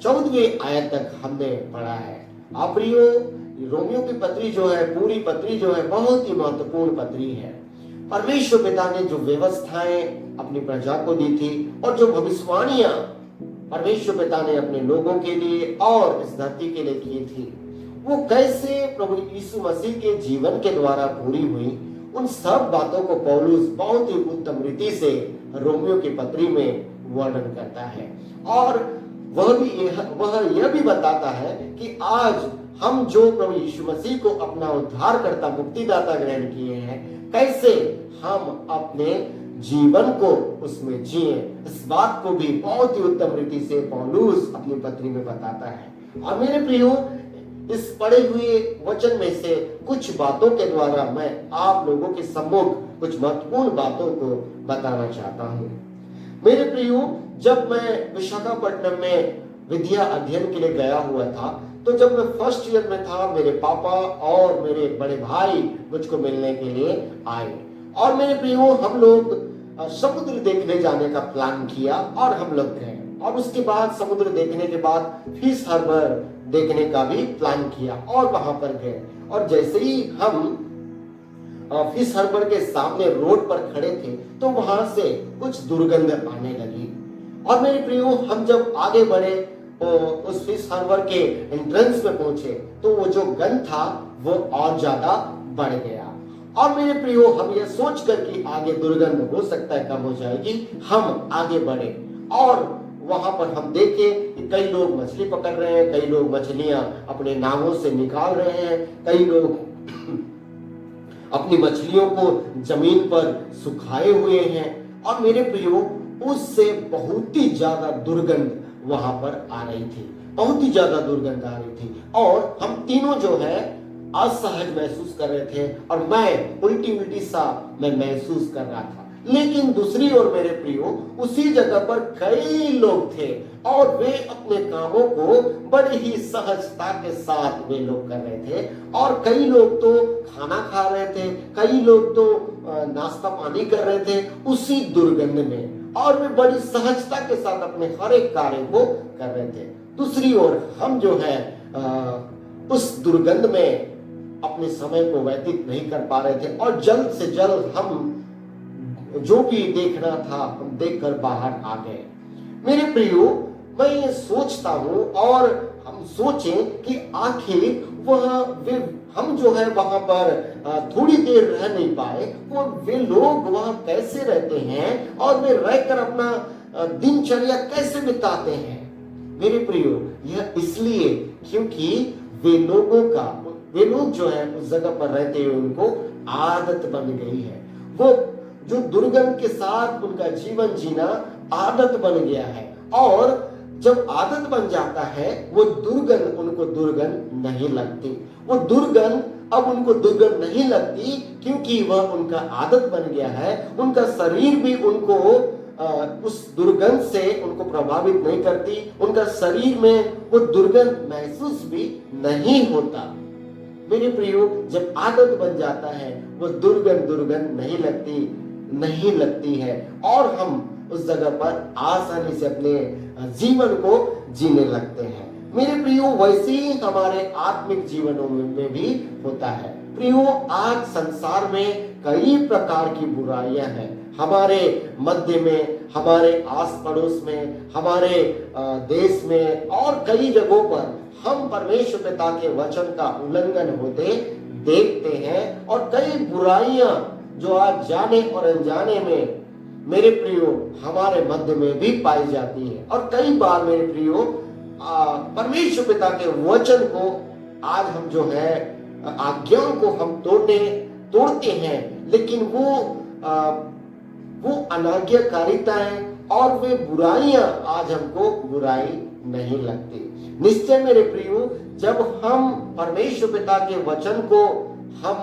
14वीं आयत तक हमने पढ़ा है। आप प्रियो रोमियो की पत्री जो है, पूरी पत्री जो है बहुत ही महत्वपूर्ण पत्री है। परमेश्वर पिता ने जो व्यवस्थाएं अपनी प्रजा को दी थी और जो भविष्यवाणियां परमेश्वर पिता ने अपने लोगों के लिए और इस धरती के लिए की थी, वो कैसे प्रभु यीशु मसीह के जीवन के द्वारा पूरी हुई, उन सब बातों को पौलुस बहुत ही उत्तम रीति से रोमियो की पत्री में वर्णन करता है। और वह यह भी बताता है कि आज हम जो प्रभु यीशु मसीह को अपना उद्धारकर्ता मुक्तिदाता ग्रहण किए हैं, कैसे हम अपने जीवन को उसमें जिए, इस बात को भी बहुत ही उत्तम रीति से पौलुस अपनी पत्री में बताता है। और मेरे प्रियो इस पढ़े हुए वचन में से कुछ बातों के द्वारा मैं आप लोगों के सम्मुख कुछ महत्वपूर्ण बातों को बताना चाहता हूँ। मेरे प्रियो, जब मैं विशाखापट्टनम में विद्या अध्ययन के लिए गया हुआ था, तो जब मैं फर्स्ट ईयर में था, मेरे पापा और मेरे बड़े भाई मुझको मिलने के लिए आए और मेरे प्रियो हम लोग समुद्र देखने जाने का प्लान किया और हम लोग गए। और उसके बाद समुद्र देखने के बाद फिश हार्बर देखने का भी प्लान किया और वहां पर गए। और जैसे ही हम फिश हार्बर के सामने रोड पर खड़े थे तो वहां से कुछ दुर्गंध आने लगी। और मेरे प्रियो हम जब आगे बढ़े उस फिश हार्बर के एंट्रेंस में पहुंचे तो वो जो गंध था वो और ज्यादा बढ़ गया। और मेरे प्रियो हम ये सोच कर कि आगे दुर्गंध हो सकता है कम हो जाएगी, हम आगे बढ़े और वहां पर हम देखे कि कई लोग मछली पकड़ रहे हैं, कई लोग मछलियां अपने नावों से निकाल रहे हैं, कई लोग अपनी मछलियों को जमीन पर सुखाए हुए हैं। और मेरे प्रियो उससे बहुत ही ज्यादा दुर्गंध वहां पर आ रही थी, बहुत ही ज्यादा दुर्गंध आ रही थी। और हम तीनों जो है असहज महसूस कर रहे थे और मैं उल्टी सा मैं महसूस कर रहा था। लेकिन दूसरी ओर मेरे प्रियो उसी जगह पर कई लोग थे और वे अपने कामों को बड़ी ही सहजता के साथ वे लोग कर रहे थे। और कई लोग तो खाना खा रहे थे, कई लोग तो नाश्ता पानी कर रहे थे उसी दुर्गंध में, और वे बड़ी सहजता के साथ अपने हर एक कार्य को कर रहे थे। दूसरी ओर हम जो है उस दुर्गंध में अपने समय को व्यतीत नहीं कर पा रहे थे और जल्द से जल्द हम जो भी देखना था हम देखकर बाहर आ गए। मेरे प्रियो, मैं ये सोचता हूँ और हम सोचें कि आखिर हम जो है वहां पर थोड़ी देर रह नहीं पाए, वो वे लोग वहां कैसे रहते हैं और वे रहकर अपना दिनचर्या कैसे बिताते हैं। मेरे प्रियो, यह इसलिए क्योंकि वे लोग जो है उस जगह पर रहते हुए उनको आदत बन गई है। वो जो दुर्गंध के साथ उनका जीवन जीना आदत बन गया है, और जब आदत बन जाता है वो दुर्गंध उनको दुर्गंध नहीं लगती। वो दुर्गंध अब उनको दुर्गंध नहीं लगती क्योंकि वह उनका आदत बन गया है। उनका शरीर भी उनको उस दुर्गंध से उनको प्रभावित नहीं करती, उनका शरीर में वो दुर्गंध महसूस भी नहीं होता। मेरे प्रियो, जब आदत बन जाता है वो दुर्गंध नहीं लगती है और हम उस जगह पर आसानी से अपने जीवन को जीने लगते हैं। मेरे प्रियो, वैसे ही हमारे आत्मिक जीवनों में भी होता है। प्रियो, आज संसार में कई प्रकार की बुराइयां हैं। हमारे मध्य में, हमारे आस पड़ोस में, हमारे देश में और कई जगहों पर हम परमेश्वर पिता के वचन का उल्लंघन होते देखते हैं। और कई बुराइयां जो आज जाने और अनजाने में मेरे प्रियो हमारे मध्य में भी पाई जाती है। और कई बार मेरे प्रियो परमेश्वर पिता के वचन को आज हम जो है आज्ञाओं को हम तोड़ते हैं, लेकिन वो अनाज्ञाकारिताएं और वे बुराइयां आज हमको बुराई नहीं लगती। निश्चय मेरे प्रियो, जब हम परमेश्वर पिता के वचन को हम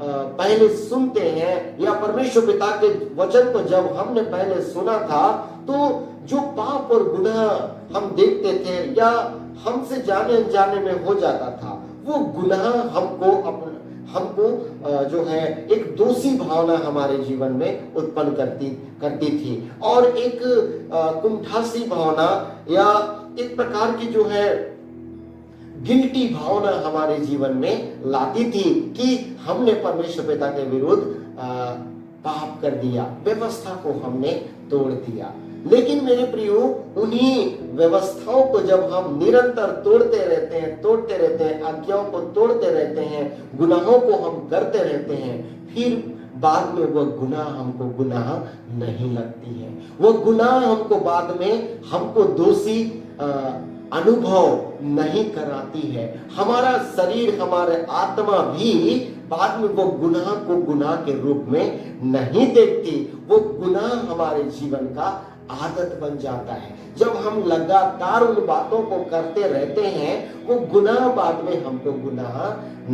पहले सुनते हैं, या परमेश्वर पिता के वचन को जब हमने पहले सुना था, तो जो पाप और गुनाह हम देखते थे या हमसे जाने अनजाने में हो जाता था, वो गुनाह हमको जो है एक दोषी भावना हमारे जीवन में उत्पन्न करती थी, और एक कुंठासी भावना या एक प्रकार की जो है गिल्टी भावना हमारे जीवन में लाती थी कि हमने परमेश्वर पिता के विरुद्ध पाप कर दिया, व्यवस्था को हमने तोड़ दिया। लेकिन मेरे प्रियो, उन्हीं व्यवस्थाओं को जब हम निरंतर तोड़ते रहते हैं, आज्ञाओं को तोड़ते रहते हैं, गुनाहों को हम करते रहते हैं, फिर बाद में वह गुनाह हमको गुनाह नहीं लगती है। वह गुनाह हमको बाद में हमको दोषी अनुभव नहीं कराती है। हमारा शरीर, हमारे आत्मा भी बाद में वो गुनाह को गुनाह के रूप में नहीं देखती। वो गुनाह हमारे जीवन का आदत बन जाता है। जब हम लगातार उन बातों को करते रहते हैं, वो गुनाह बाद में हमको गुनाह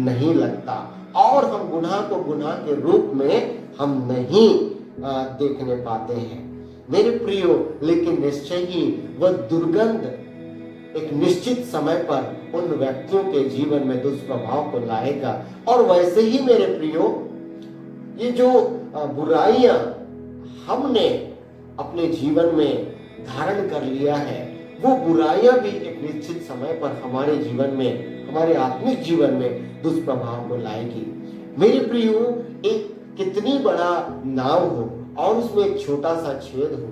नहीं लगता, और हम गुनाह को गुनाह के रूप में हम नहीं देखने पाते हैं मेरे प्रियो। लेकिन निश्चय ही वह दुर्गंध एक निश्चित समय पर उन व्यक्तियों के जीवन में दुष्प्रभाव को लाएगा। और वैसे ही मेरे प्रियो, ये जो बुराइयां हमने अपने जीवन में धारण कर लिया है, वो बुराइयां भी एक निश्चित समय पर हमारे जीवन में, हमारे आत्मिक जीवन में दुष्प्रभाव को लाएगी। मेरे प्रियो, एक कितनी बड़ा नाव हो और उसमें एक छोटा सा छेद हो,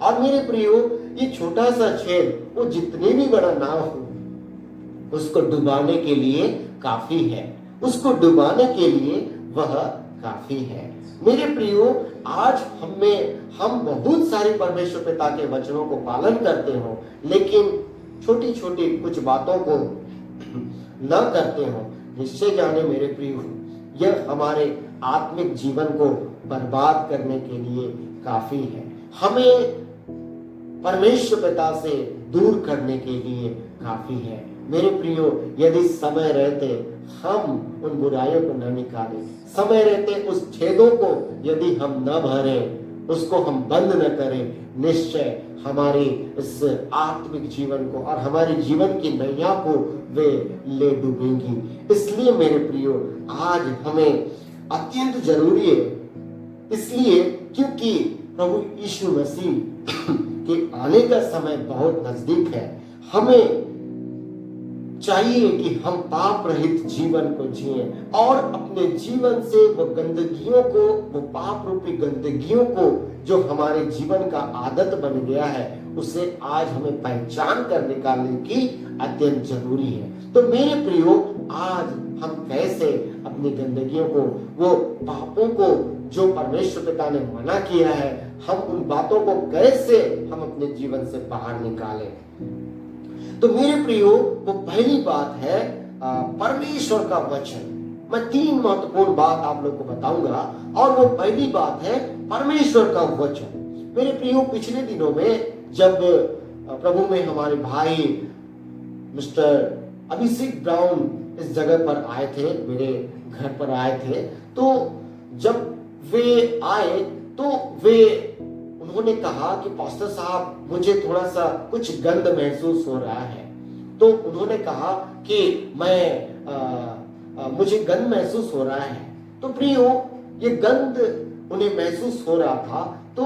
और मेरे प्रियो, ये छोटा सा छेद वो जितने भी बड़ा नाव हो उसको डुबाने के लिए काफी है, उसको डुबाने के लिए वह काफी है। मेरे प्रियो, आज हम बहुत सारे परमेश्वर पिता के वचनों को पालन करते हो, लेकिन छोटी छोटी कुछ बातों को न करते हो। निश्चय जाने मेरे प्रियो, यह हमारे आत्मिक जीवन को बर्बाद करने के लिए काफी है, हमें परमेश्वर पिता से दूर करने के लिए काफी है। मेरे प्रियो, यदि समय रहते हम उन बुराइयों को न निकालें, समय रहते उस छेदों को यदि हम न भरें, उसको हम बंद न करें, निश्चय हमारी इस आत्मिक जीवन को और हमारे जीवन की नैया को वे ले डूबेंगी। इसलिए मेरे प्रियो, आज हमें अत्यंत जरूरी है, इसलिए क्योंकि प्रभु यीशु मसीह के आने का समय बहुत नजदीक है। हमें चाहिए कि हम पाप रहित जीवन को जिएं और अपने जीवन से वो गंदगियों को, वो पाप रूपी गंदगियों को जो हमारे जीवन का आदत बन गया है, उसे आज हमें पहचान कर निकालने की अत्यंत जरूरी है। तो मेरे प्रियो, आज हम कैसे अपनी गंदगियों को, वो पापों को जो परमेश्वर पिता ने मना किया है, हम उन बातों को कैसे हम अपने जीवन से बाहर निकालें। तो मेरे प्रियो, वो पहली बात है परमेश्वर का वचन। मैं 3 महत्वपूर्ण बात आप लोग को बताऊंगा, और वो पहली बात है परमेश्वर का वचन। मेरे प्रियो, पिछले दिनों में जब प्रभु में हमारे भाई मिस्टर अभिषेक ब्राउन इस जगह पर आए थे, मेरे घर पर आए थे, तो जब वे आए तो उन्होंने कहा कि पास्टर साहब, मुझे थोड़ा सा कुछ गंध महसूस हो रहा है। तो उन्होंने कहा कि मुझे गंध महसूस हो रहा है। तो प्रियो, ये गंध उन्हें महसूस हो रहा था। तो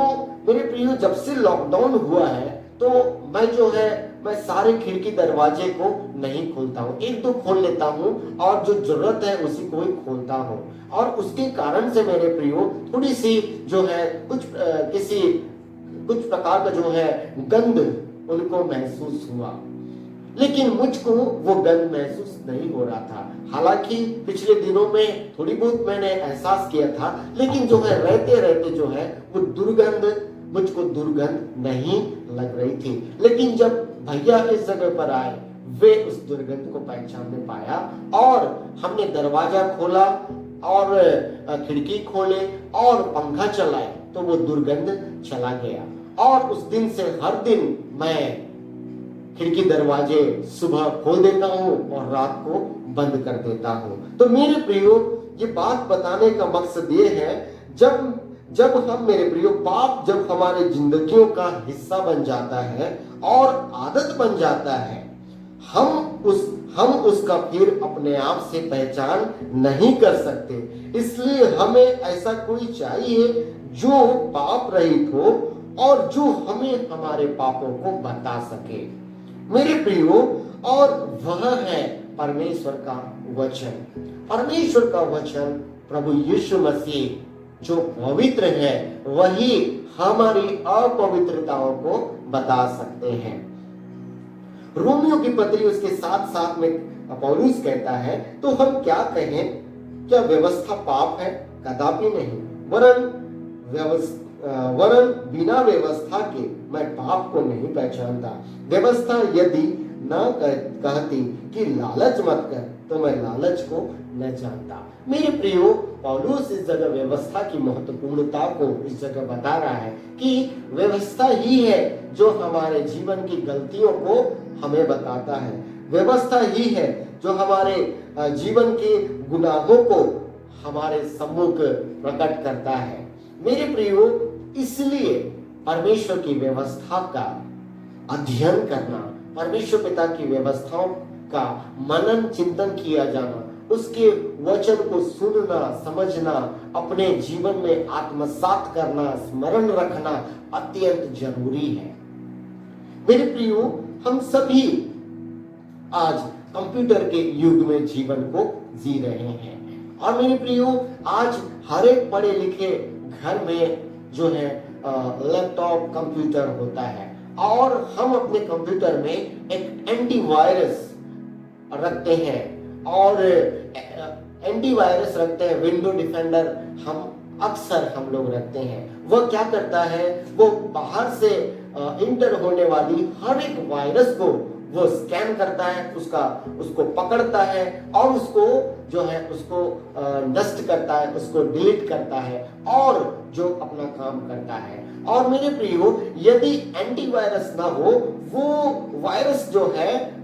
मेरे प्रियो, जब से लॉकडाउन हुआ है तो मैं सारे खिड़की दरवाजे को नहीं खोलता हूँ, एक दो खोल लेता हूँ और जो जरूरत है उसी को ही खोलता हूँ। और उसके कारण से मेरे प्रियो थोड़ी सी कुछ प्रकार का गंध उनको महसूस हुआ, लेकिन मुझको वो गंध महसूस नहीं हो रहा था। हालांकि पिछले दिनों में थोड़ी बहुत मैंने एहसास किया था, लेकिन रहते रहते वो मुझको दुर्गंध नहीं लग रही थी। लेकिन जब भैया इस जगह पर आए, वे उस दुर्गंध को पहचानने पाया और हमने दरवाजा खोला और खिड़की खोले और पंखा चलाए तो वो दुर्गंध चला गया। और उस दिन से हर दिन मैं खिड़की दरवाजे सुबह खोल देता हूँ और रात को बंद कर देता हूँ। तो मेरे प्रियो, ये बात बताने का मकसद ये है, जब हम मेरे प्रियो पाप जब हमारे जिंदगियों का हिस्सा बन जाता है और आदत बन जाता है, हम उसका फिर अपने आप से पहचान नहीं कर सकते। इसलिए हमें ऐसा कोई चाहिए जो पाप रहित हो और जो हमें हमारे पापों को बता सके मेरे प्रियो, और वह है परमेश्वर का वचन। परमेश्वर का वचन प्रभु यीशु मसीह जो पवित्र है वही हमारी अपवित्रताओं को बता सकते हैं। रोमियो की पत्री उसके साथ साथ में पौलुस कहता है, तो हम क्या कहें, क्या व्यवस्था पाप है? कदापि नहीं, वरन बिना व्यवस्था के मैं पाप को नहीं पहचानता। व्यवस्था यदि न कहती कि लालच मत कर, तो मैं लालच को न जानता। मेरे प्रियो, पौलुस इस जगह व्यवस्था की महत्वपूर्णता को इस जगह बता रहा है कि व्यवस्था ही है जो हमारे जीवन की गलतियों को हमें बताता है। व्यवस्था ही है जो हमारे जीवन के गुनाहों को हमारे सम्मुख प्रकट करता है। मेरे प्रियो, इसलिए परमेश्वर की व्यवस्था का अध्ययन करना, परमेश्वर पिता की व्यवस्थाओं का मनन चिंतन किया जाना, उसके वचन को सुनना, समझना, अपने जीवन में आत्मसात करना, स्मरण रखना अत्यंत जरूरी है। मेरे प्रियो, हम सभी आज कंप्यूटर के युग में जीवन को जी रहे हैं। और मेरे प्रियो, आज हर एक पढ़े लिखे घर में लैपटॉप कंप्यूटर होता है और हम अपने कंप्यूटर में एक एंटीवायरस रखते हैं और एंटीवायरस रखते हैं, विंडो डिफेंडर हम लोग रखते हैं। वह क्या करता है, वो बाहर से इंटर होने वाली हर एक वायरस को वो स्कैन करता है, उसको पकड़ता है और उसको नष्ट करता है, उसको डिलीट करता है और जो अपना काम करता है। और मेरे प्रियो, यदि एंटीवायरस ना हो, वो वायरस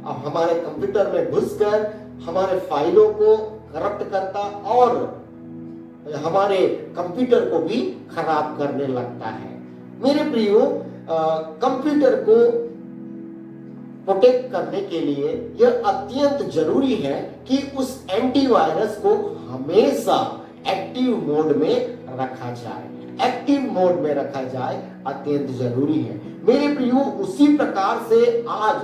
हमारे कंप्यूटर में घुसकर हमारे फाइलों को करप्ट करता और हमारे कंप्यूटर को भी खराब करने लगता है। मेरे प्रियो, कंप्यूटर को प्रोटेक्ट करने के लिए यह अत्यंत जरूरी है कि उस एंटीवायरस को हमेशा एक्टिव मोड में रखा जाए। एक्टिव मोड में रखा जाए अत्यंत जरूरी है। मेरे प्रियो, उसी प्रकार से आज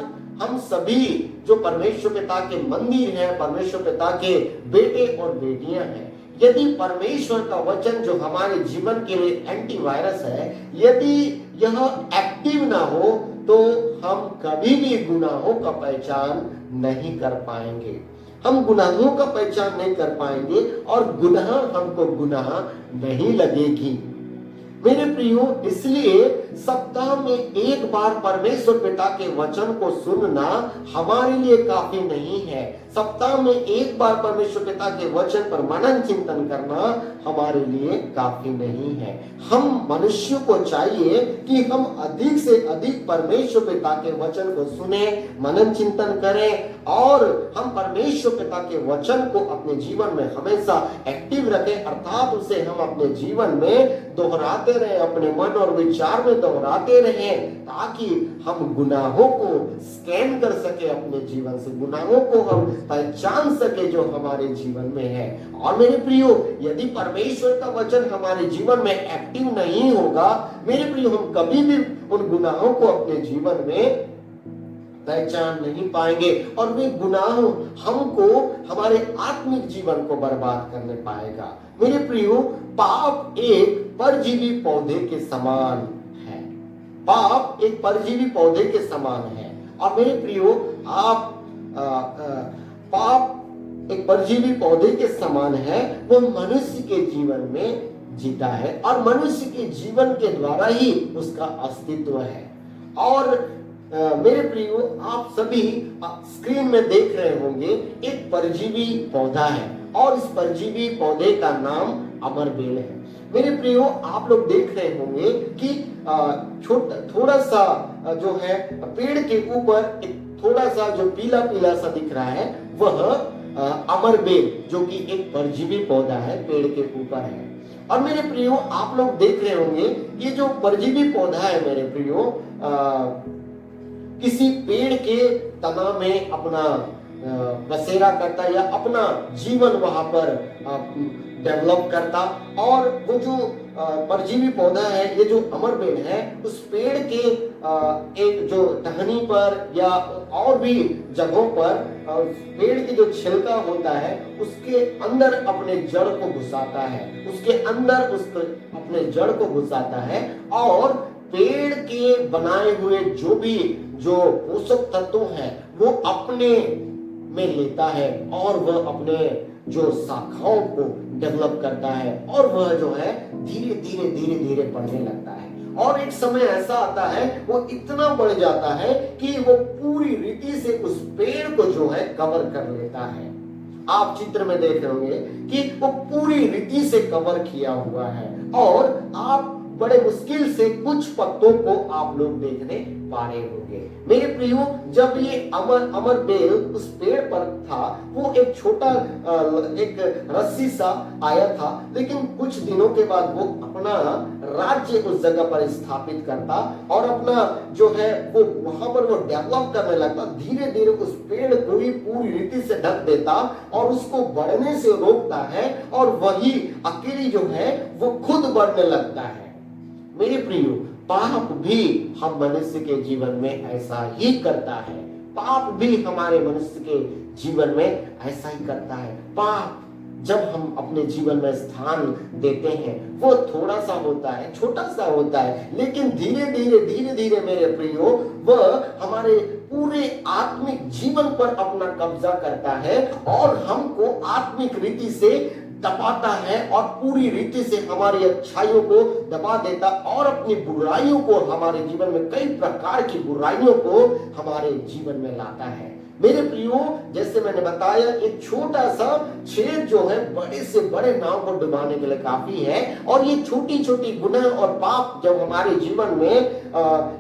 हम सभी जो परमेश्वर पिता के मंदिर हैं, परमेश्वर पिता के बेटे और बेटियां हैं, यदि परमेश्वर का वचन जो हमारे जीवन के लिए एंटीवायरस है, यदि यह एक्टिव ना हो तो हम कभी भी गुनाहों का पहचान नहीं कर पाएंगे। हम गुनाहों का पहचान नहीं कर पाएंगे और हमको गुनाह नहीं लगेगी। मेरे प्रियो, इसलिए सप्ताह में एक बार परमेश्वर पिता के वचन को सुनना हमारे लिए काफी नहीं है। सप्ताह में एक बार परमेश्वर पिता के वचन पर मनन चिंतन करना हमारे लिए काफी नहीं है। हम मनुष्यों को चाहिए कि हम अधिक से अधिक परमेश्वर पिता के वचन को सुने, मनन चिंतन करें और हम परमेश्वर पिता के वचन को अपने जीवन में हमेशा एक्टिव रखें, अर्थात उसे हम अपने जीवन में दोहराते रहें, अपने मन और विचार में दोहराते रहें, ताकि हम गुनाहों को स्कैन कर सके, अपने जीवन से गुनाहों को हम पहचान सके जो हमारे जीवन में है। और मेरे प्रियो, यदि परमेश्वर का वचन हमारे जीवन में एक्टिव नहीं होगा, मेरे प्रियो, हम कभी भी उन गुनाहों को अपने जीवन में पहचान नहीं पाएंगे और वे गुनाह हमको हमारे आत्मिक जीवन को बर्बाद करने पाएगा। मेरे प्रियो, पाप एक परजीवी पौधे के समान है। पाप एक परजीवी पौधे के समान है। और मेरे प्रियो, पाप एक परजीवी पौधे के समान है। वो मनुष्य के जीवन में जीता है और मनुष्य के जीवन के द्वारा ही उसका अस्तित्व है। और मेरे प्रियो, आप सभी स्क्रीन में देख रहे होंगे एक परजीवी पौधा है और इस परजीवी पौधे का नाम अमरबेल है। मेरे प्रियो, आप लोग देख रहे होंगे कि थोड़ा सा जो है पेड़ के ऊपर एक थोड़ा सा जो पीला पीला सा दिख रहा है, वह अमरबेल जो कि एक परजीवी पौधा है, पेड़ के ऊपर है। और मेरे प्रियो, आप लोग देख रहे होंगे ये जो परजीवी पौधा है मेरे प्रियो, किसी पेड़ के तना में अपना बसेरा करता या अपना जीवन वहां पर डेवलप करता। और वो जो परजीवी पौधा है, ये जो अमरबेल है, उस पेड़ के एक जो टहनी पर या और भी जगहों पर पेड़ की जो छिलका होता है उसके अंदर अपने जड़ को घुसाता है, उसके अंदर अपने जड़ को घुसाता है और पेड़ के बनाए हुए जो पोषक तत्व हैं वो अपने में लेता है और वह अपने जो शाखाओं को डेवलप करता है और वह जो है धीरे धीरे बढ़ने लगता है। और एक समय ऐसा आता है वो इतना बढ़ जाता है कि वो पूरी रीति से उस पेड़ को जो है कवर कर लेता है। आप चित्र में देख रहे होंगे कि वो पूरी रीति से कवर किया हुआ है और आप बड़े मुश्किल से कुछ पत्तों को आप लोग देखने पा रहे होंगे। मेरे प्रियो, जब ये अमरबेल उस पेड़ पर था, वो एक छोटा एक रस्सी सा आया था, लेकिन कुछ दिनों के बाद वो अपना राज्य उस जगह पर स्थापित करता और अपना जो है वो वहां पर वो डेवलप करने लगता। धीरे धीरे उस पेड़ को ही पूरी रीति से ढक देता और उसको बढ़ने से रोकता है और वही अकेली जो है वो खुद बढ़ने लगता है। मेरे प्रियो, पाप भी हम मनुष्य के जीवन में ऐसा ही करता है। पाप भी हमारे मनुष्य के जीवन में ऐसा ही करता है। पाप जब हम अपने जीवन में स्थान देते हैं वो थोड़ा सा होता है, छोटा सा होता है, लेकिन धीरे धीरे मेरे प्रियो वह हमारे पूरे आत्मिक जीवन पर अपना कब्जा करता है और हमको आत्मिक रीति से दबाता है और पूरी रीति से हमारी अच्छाइयों को दबा देता और अपनी बुराइयों को, हमारे जीवन में कई प्रकार की बुराइयों को हमारे जीवन में लाता है। मेरे प्रियो, जैसे मैंने बताया, एक छोटा सा छेद जो है बड़े से बड़े नाव को डुबाने के लिए काफी है। और ये छोटी छोटी गुनाह और पाप जब हमारे जीवन में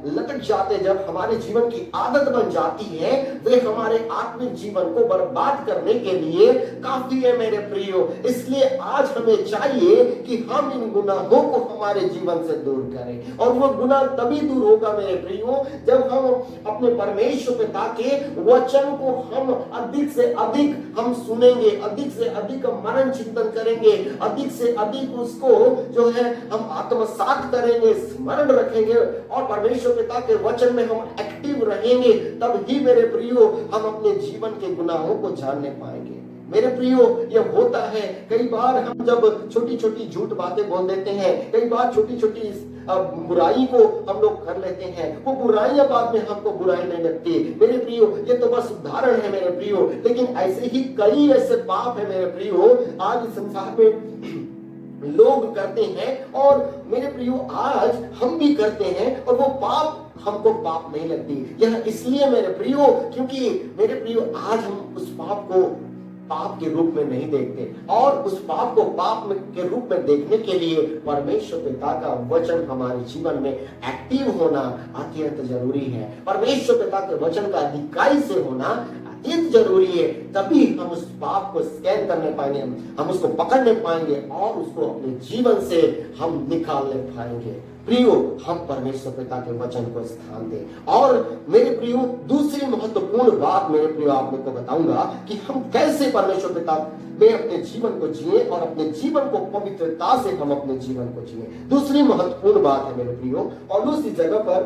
लटक जाते, जब हमारे जीवन की आदत बन जाती है, वे हमारे आत्मिक जीवन को बर्बाद करने के लिए काफी है मेरे प्रियो। इसलिए आज हमें चाहिए कि हम इन गुनाहों को हमारे जीवन से दूर करें। और वो गुनाह तभी दूर होगा मेरे प्रियो जब हम अपने परमेश्वर पिता के वचन को हम अधिक से अधिक हम सुनेंगे, अधिक से अधिक हम मनन चिंतन करेंगे, अधिक से अधिक उसको जो है हम आत्मसात करेंगे, स्मरण रखेंगे और परमेश्वर पिता के वचन में हम एक्टिव रहेंगे। तब ही मेरे प्रियो हम अपने जीवन के गुनाहों को जानने पाएंगे। मेरे प्रियो, यह होता है कई बार हम जब छोटी छोटी झूठ बातें बोल देते हैं, कई बार छोटी छोटी बुराई को हम लोग कर लेते हैं, वो बुराइयां बाद में हमको बुराई नहीं लगती। मेरे प्रियो, ये तो बस उदाहरण है मेरे प्रियो, लेकिन ऐसे ही कई ऐसे पाप है मेरे प्रियो आज इस संसार में लोग करते हैं और मेरे प्रियो आज हम भी करते हैं और वो पाप हमको पाप नहीं लगती। यह इसलिए मेरे प्रियो क्योंकि मेरे प्रियो आज हम उस पाप को पाप के रूप में नहीं देखते और उस पाप को पाप के रूप में देखने के लिए परमेश्वर पिता का वचन हमारे जीवन में एक्टिव होना अत्यंत जरूरी है। परमेश्वर पिता के वचन का अधिकारी से होना अत्यंत जरूरी है। तभी हम उस पाप को स्कैन करने पाएंगे, हम उसको पकड़ने पाएंगे और उसको अपने जीवन से हम निकालने पाएंगे। प्रियो, हम परमेश्वर पिता के वचन को स्थान दें। और मेरे प्रियो, दूसरी महत्वपूर्ण बात मेरे प्रियो आप लोग को बताऊंगा कि हम कैसे परमेश्वर पिता में अपने जीवन को जिए और अपने जीवन को पवित्रता से हम अपने जीवन को जिए। दूसरी महत्वपूर्ण बात है मेरे प्रियो, और दूसरी जगह पर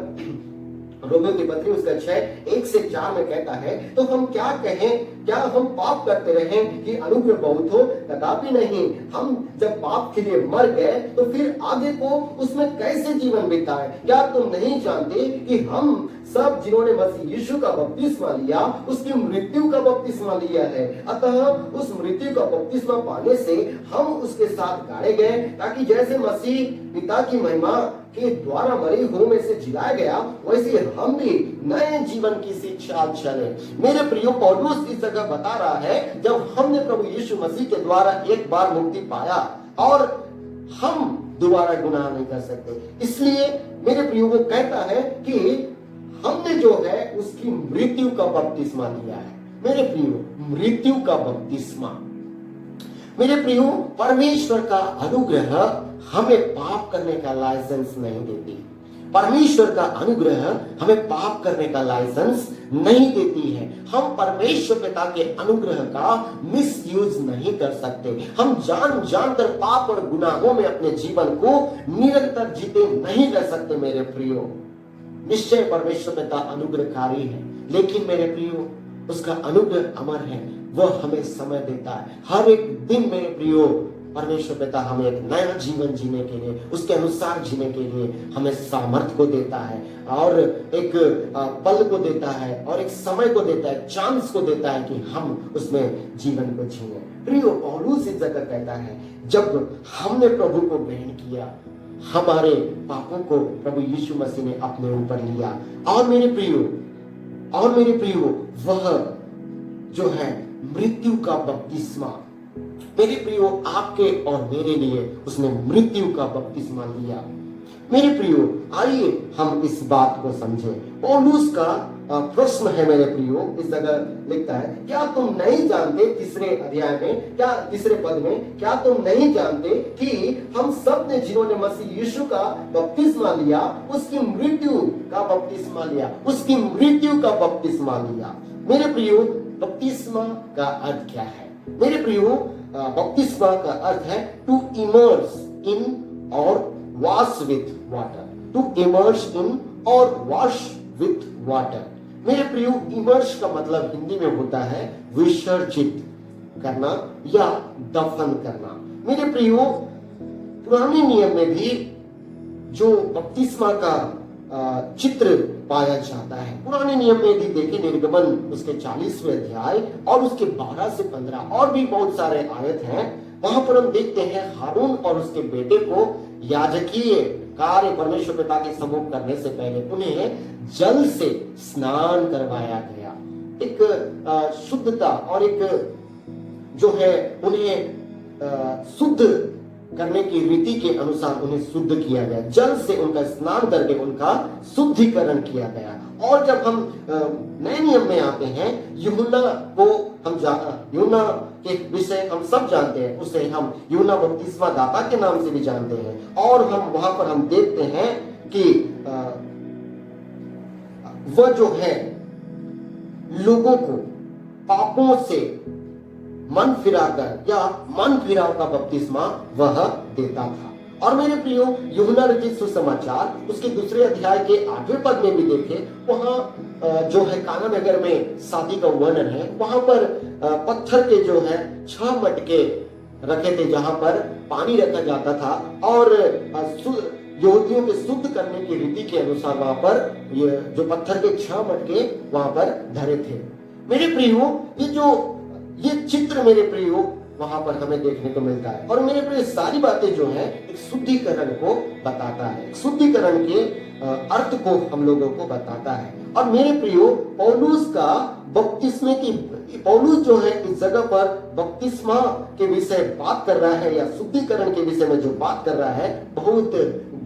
रोमियो की पत्री उसका 6:1-4 में कहता है, तो हम क्या कहें, क्या हम पाप करते रहें कि अनुग्रह बहुत हो? कदापि नहीं। हम जब पाप के लिए मर गए तो फिर आगे को उसमें कैसे जीवन बिताएं? क्या तुम नहीं जानते कि हम सब जिन्होंने मसीह यीशु का बपतिस्मा लिया उसकी मृत्यु का बपतिस्मा लिया है, अतः उस मृत्यु का बपतिस्मा पाने से हम उसके साथ गाड़े गए, ताकि जैसे मसीह पिता की महिमा के द्वारा मरे हुओं में से जिलाया गया, वैसे हम भी नए जीवन की शिक्षा चले। मेरे प्रियो, पौलुस इस जगह बता रहा है, जब हमने प्रभु यीशु मसीह के द्वारा एक बार मुक्ति पाया और हम दोबारा गुनाह नहीं कर सकते, इसलिए मेरे प्रियो वो कहता है कि हमने जो है उसकी मृत्यु का बपतिस्मा लिया है। मेरे प्रियो, मृत्यु का बपतिस्मा, मेरे प्रियो, परमेश्वर का अनुग्रह हमें पाप करने का लाइसेंस नहीं देती। परमेश्वर का अनुग्रह हमें पाप करने का लाइसेंस नहीं देती है। हम परमेश्वर पिता के अनुग्रह का मिसयूज नहीं कर सकते। हम जान कर पाप और गुनाहों में अपने जीवन को निरंतर जीते नहीं रह सकते। मेरे प्रियो, निश्चय परमेश्वर पिता अनुग्रहकारी है, लेकिन मेरे प्रियो उसका अनुग्रह अमर है। वह हमें समय देता है हर एक दिन। मेरे प्रियो, परमेश्वर पिता हमें एक नया जीवन जीने के लिए, उसके अनुसार जीने के लिए हमें सामर्थ्य को देता है, और एक पल को देता है, और एक समय को देता है, चांस को देता है कि हम उसमें जीवन को जिए। प्रियो, पौलुस इस जगह कहता है, जब हमने प्रभु को ग्रहण किया, हमारे पापों को प्रभु यीशु मसीह ने अपने ऊपर लिया, और मेरे प्रियो वह जो है मृत्यु का बपतिस्मा, मेरे प्रियो आपके और मेरे लिए उसने मृत्यु का बपतिस्मा लिया। मेरे प्रियो, आइए हम इस बात को समझें। पौलुस का प्रश्न है मेरे प्रियो, इस जगह लिखता है, क्या तुम नहीं जानते, तीसरे अध्याय में, क्या तीसरे पद में, क्या तुम नहीं जानते कि हम सब ने जिन्होंने मसीह यीशु का बपतिस्मा लिया उसकी मृत्यु का बपतिस्मा लिया, उसकी मृत्यु का बपतिस्मा लिया। मेरे प्रियो, बपतिस्मा का अर्थ क्या है? मेरे प्रियो, बपतिस्मा का अर्थ है टू इमर्स इन और wash with water, to immerse in और वॉश विथ वाटर। मेरे प्रियो, इमर्स का मतलब हिंदी में होता है विसर्जित करना या दफन करना। मेरे प्रियो, पुराने नियम में भी जो बपतिस्मा का चित्र पाया जाता है, पुराने नियम में यदि देखें, निर्गमन उसके 40वें अध्याय और उसके 12 से 15 और भी बहुत सारे आयत हैं, वहां पर हम देखते हैं हारून और उसके बेटे को याजकीय कार्य परमेश्वर पिता के सम्मुख करने से पहले उन्हें जल से स्नान करवाया गया। एक शुद्धता और एक जो है उन्हें शुद्ध करने की रीति के अनुसार उन्हें शुद्ध किया गया, जल से उनका स्नान करके उनका शुद्धिकरण किया गया। और जब हम नए नियम में आते हैं, यूहन्ना को हम यूहन्ना के विषय हम सब जानते हैं, उसे हम यूहन्ना बपतिस्मा दाता के नाम से भी जानते हैं, और हम वहां पर हम देखते हैं कि वह जो है लोगों को पापों से मन फिराकर या मन फिराव का बपतिस्मा वह देता था। और मेरे प्रियो, यूहन्ना रचित सुसमाचार उसके 2 अध्याय के 8वें पद में भी देखें, वहां जो है काना नगर में शादी का वर्णन है। वहां पर पत्थर के जो है 6 मटके रखे थे जहां पर पानी रखा जाता था, और यहूदियों के शुद्ध करने की रीति के अनुसार वहां पर ये जो पत्थर के 6 मटके वहां पर धरे थे। मेरे प्रियो, ये चित्र मेरे प्रियो वहां पर हमें देखने को मिलता है, और मेरे प्रियो सारी बातें जो है एक शुद्धिकरण को बताता है, शुद्धिकरण के अर्थ को हम लोगों को बताता है। और मेरे प्रियो, पौलुस का बपतिस्मे की पौलुस जो है इस जगह पर बपतिस्मा के विषय बात कर रहा है या शुद्धिकरण के विषय में जो बात कर रहा है बहुत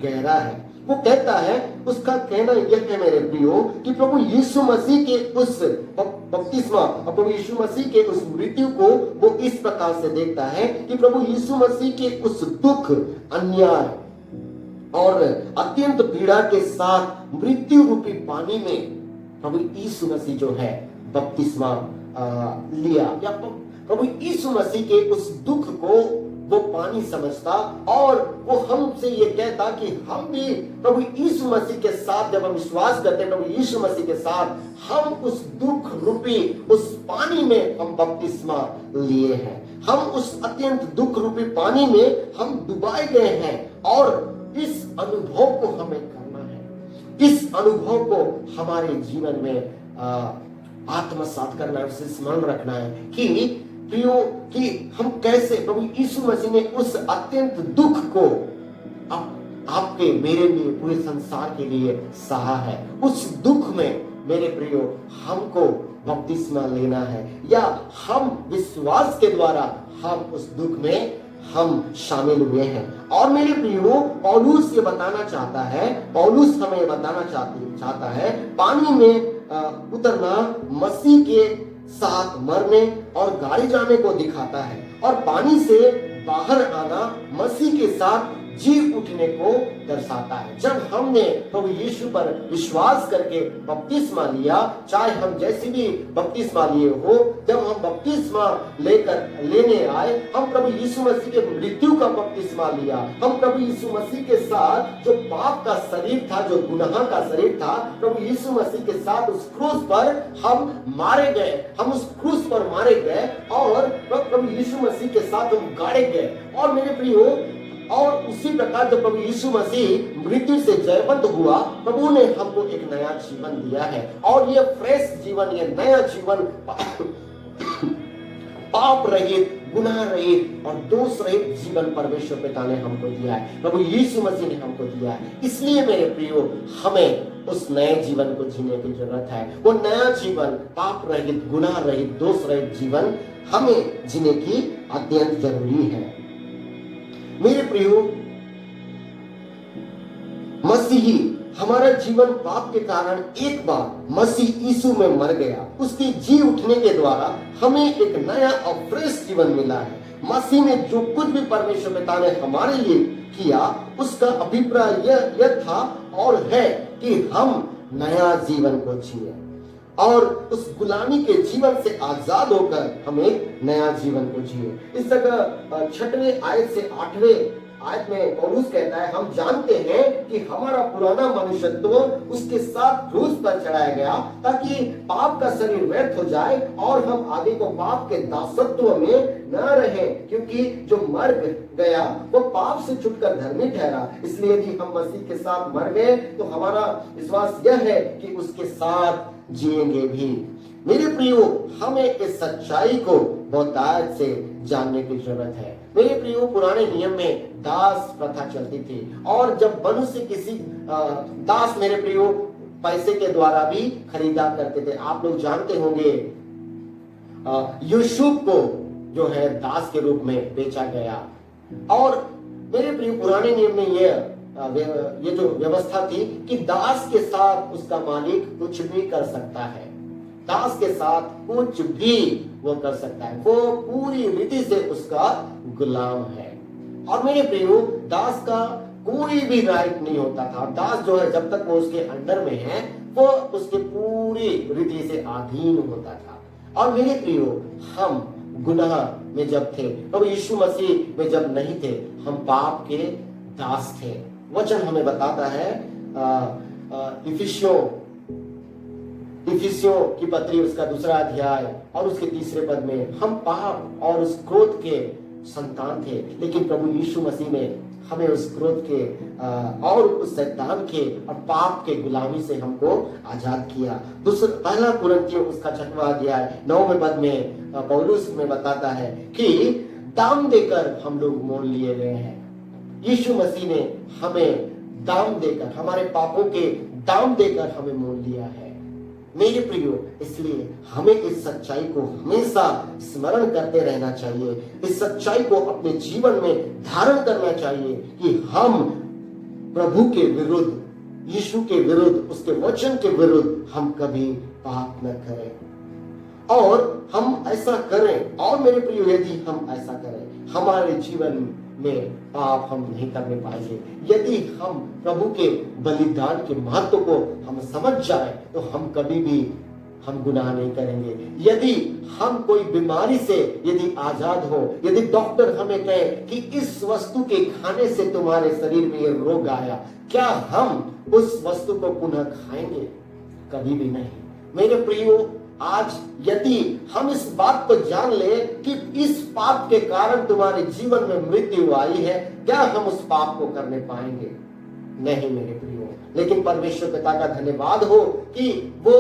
गहरा है। वो कहता है, उसका कहना यह है मेरे प्रियो कि प्रभु यीशु मसीह के उस बपतिस्मा और प्रभु यीशु मसीह के उस मृत्यु को वो इस प्रकार से देखता है कि प्रभु यीशु मसीह के उस दुख, अन्याय और अत्यंत पीड़ा के साथ मृत्यु रूपी पानी में प्रभु यीशु मसीह जो है बपतिस्मा लिया, या प्रभु यीशु मसीह के उस दुख को वो पानी समझता और वो हमसे ये कहता कि हम भी प्रभु यीशु मसीह के साथ जब हम विश्वास करते हैं प्रभु यीशु मसीह के साथ, हम उस दुख रूपी उस पानी में हम बपतिस्मा लिए हैं। हम उस अत्यंत दुख रूपी पानी में हम डुबाए गए हैं और इस अनुभव को हमें करना है। इस अनुभव को हमारे जीवन में आत्मसात करना है, उसे स्मरण रखना है कि प्रियो कि हम कैसे प्रभु यीशु मसीह ने उस अत्यंत दुख को आपके मेरे लिए पूरे संसार के लिए सहा है। उस दुख में मेरे प्रियो हमको बपतिस्मा लेना है, या हम विश्वास के द्वारा हम उस दुख में हम शामिल हुए हैं। और मेरे प्रियो पौलुस ये बताना चाहता है, पौलुस हमें बताना चाहता है पानी में उतरना मसीह के साथ मरने और गाड़ी जाने को दिखाता है, और पानी से बाहर आना मसीह के साथ जी उठने को दर्शाता है। जब हमने प्रभु यीशु पर विश्वास करके बपतिस्मा लिया, चाहे हम जैसी भी बपतिस्मा लिए हो, जब हम बपतिस्मा लेने आए, हम प्रभु यीशु मसीह के मृत्यु का बपतिस्मा लिया। हम प्रभु यीशु मसीह के साथ जो पाप का शरीर था, जो गुनाह का शरीर था, प्रभु यीशु मसीह के साथ उस क्रूस पर हम मारे गए, हम उस क्रूस पर मारे गए और प्रभु यीशु मसीह के साथ हम गाड़े गए। और मेरे प्रियो, और उसी प्रकार जब प्रभु यीशु मसीह मृत्यु से जयवंत हुआ, प्रभु ने हमको एक नया जीवन दिया है, और ये फ्रेश जीवन, ये नया जीवन पाप रहित, गुनाह रहित और दोष रहित जीवन परमेश्वर पिता ने हमको दिया है, प्रभु यीशु मसीह ने हमको दिया है। इसलिए मेरे प्रियो, हमें उस नए जीवन को जीने की जरूरत है। वो नया जीवन, पाप रहित, गुनाह रहित, दोष रहित जीवन हमें जीने की अत्यंत जरूरी है। मेरे प्रियो, मसीही हमारा जीवन पाप के कारण एक बार मसीह यीशु में मर गया, उसके जी उठने के द्वारा हमें एक नया और फ्रेश जीवन मिला है। मसीह ने जो कुछ भी परमेश्वर पिता ने हमारे लिए किया, उसका अभिप्राय यह था और है कि हम नया जीवन को जिए और उस गुलामी के जीवन से आजाद होकर हमें नया जीवन को जिए। इस जगह 6वें आयत से 8वें आयत में पौलुस कहता है, हम जानते हैं कि हमारा पुराना मनुष्यत्व उसके साथ क्रूस पर चढ़ाया गया, ताकि पाप का शरीर व्यर्थ हो जाए और हम आगे को पाप के दासत्व में न रहे, क्योंकि जो मर गया वो पाप से छुटकर धर्मी ठहरा। इसलिए यदि हम मसीह के साथ मर गए तो हमारा विश्वास यह है कि उसके साथ जिएंगे भी। मेरे प्रियो, हमें इस सच्चाई को बहुतायत से जानने की जरूरत है। मेरे प्रियो, पुराने नियम में दास प्रथा चलती थी, और जब मनुष्य किसी दास मेरे प्रियो पैसे के द्वारा भी खरीदा करते थे। आप लोग जानते होंगे यूसुफ को जो है दास के रूप में बेचा गया। और मेरे प्रियो, पुराने नियम में ये जो व्यवस्था थी कि दास के साथ उसका मालिक कुछ भी कर सकता है, दास के साथ कुछ भी वो कर सकता है, वो पूरी रीति से उसका गुलाम है। और मेरे प्रियो, दास का कोई भी राइट नहीं होता था। दास जो है, जब तक वो उसके अंडर में है, वो उसके पूरी रीति से अधीन होता था। और मेरे प्रियो, हम गुनाह में जब थे, प्रभु यीशु मसीह में जब नहीं थे, हम पाप के दास थे। वचन हमें बताता है इफिसियों की पत्री उसका 2 अध्याय और उसके 3 पद में, हम पाप और उस क्रोध के संतान थे, लेकिन प्रभु यीशु मसीह ने हमें उस क्रोध के और उस शैतान के और पाप के गुलामी से हमको आजाद किया। पहला कुरिन्थियों उसका 6वां अध्याय 9वें पद में पौलुस में बताता है कि दाम देकर हम लोग मोल लिए गए हैं। यीशु मसीह ने हमें दाम देकर, हमारे पापों के दाम देकर हमें मोल लिया है। मेरे प्रियो, इसलिए हमें इस सच्चाई को हमेशा स्मरण करते रहना चाहिए, इस सच्चाई को अपने जीवन में धारण करना चाहिए कि हम प्रभु के विरुद्ध, यीशु के विरुद्ध, उसके वचन के विरुद्ध हम कभी पाप न करें। और हम ऐसा करें, और मेरे प्रियो, यदि हम ऐसा करें, हमारे जीवन में पाप हम नहीं करने पाएंगे। यदि हम प्रभु के बलिदान के महत्व को हम समझ जाए तो हम कभी भी हम गुनाह नहीं करेंगे। यदि हम कोई बीमारी से यदि आजाद हो, यदि डॉक्टर हमें कहे कि इस वस्तु के खाने से तुम्हारे शरीर में ये रोग आया, क्या हम उस वस्तु को पुनः खाएंगे? कभी भी नहीं। मेरे प्रियो, आज यदि हम इस बात को जान ले कि इस पाप के कारण तुम्हारे जीवन में मृत्यु आई है, क्या हम उस पाप को करने पाएंगे? नहीं मेरे प्रियो। लेकिन परमेश्वर पिता का धन्यवाद हो कि वो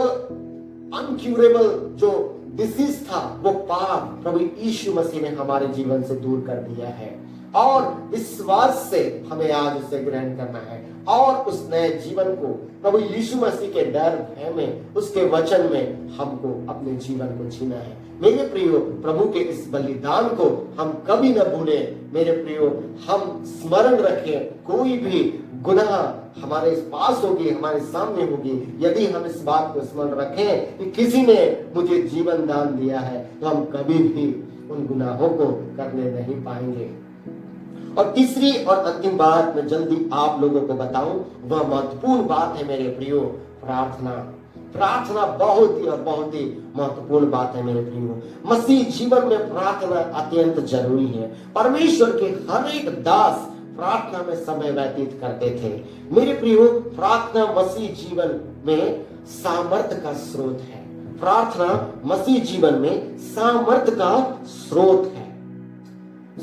अनक्यूरेबल जो डिसीज था, वो पाप प्रभु यीशु मसीह ने हमारे जीवन से दूर कर दिया है और विश्वास से हमें आज उसे ग्रहण करना है और उस नए जीवन को प्रभु यीशु मसीह के डर भय में, उसके वचन में हमको अपने जीवन को जीना है। मेरे प्रियो, प्रभु के इस बलिदान को हम कभी न भूलें। मेरे प्रियो, हम स्मरण रखें, कोई भी गुनाह हमारे पास होगी, हमारे सामने होगी, यदि हम इस बात को स्मरण रखें कि किसी ने मुझे जीवन दान दिया है, तो हम कभी भी उन गुनाहों को करने नहीं पाएंगे। और तीसरी और अंतिम बात मैं जल्दी आप लोगों को बताऊं, वह महत्वपूर्ण बात है मेरे प्रियो, प्रार्थना। प्रार्थना बहुत ही और बहुत ही महत्वपूर्ण बात है मेरे प्रियो। मसीह जीवन में प्रार्थना अत्यंत जरूरी है। परमेश्वर के हर एक दास प्रार्थना में समय व्यतीत करते थे। मेरे प्रियो, प्रार्थना मसीह जीवन में सामर्थ्य का स्रोत है। प्रार्थना मसीह जीवन में सामर्थ्य का स्रोत है।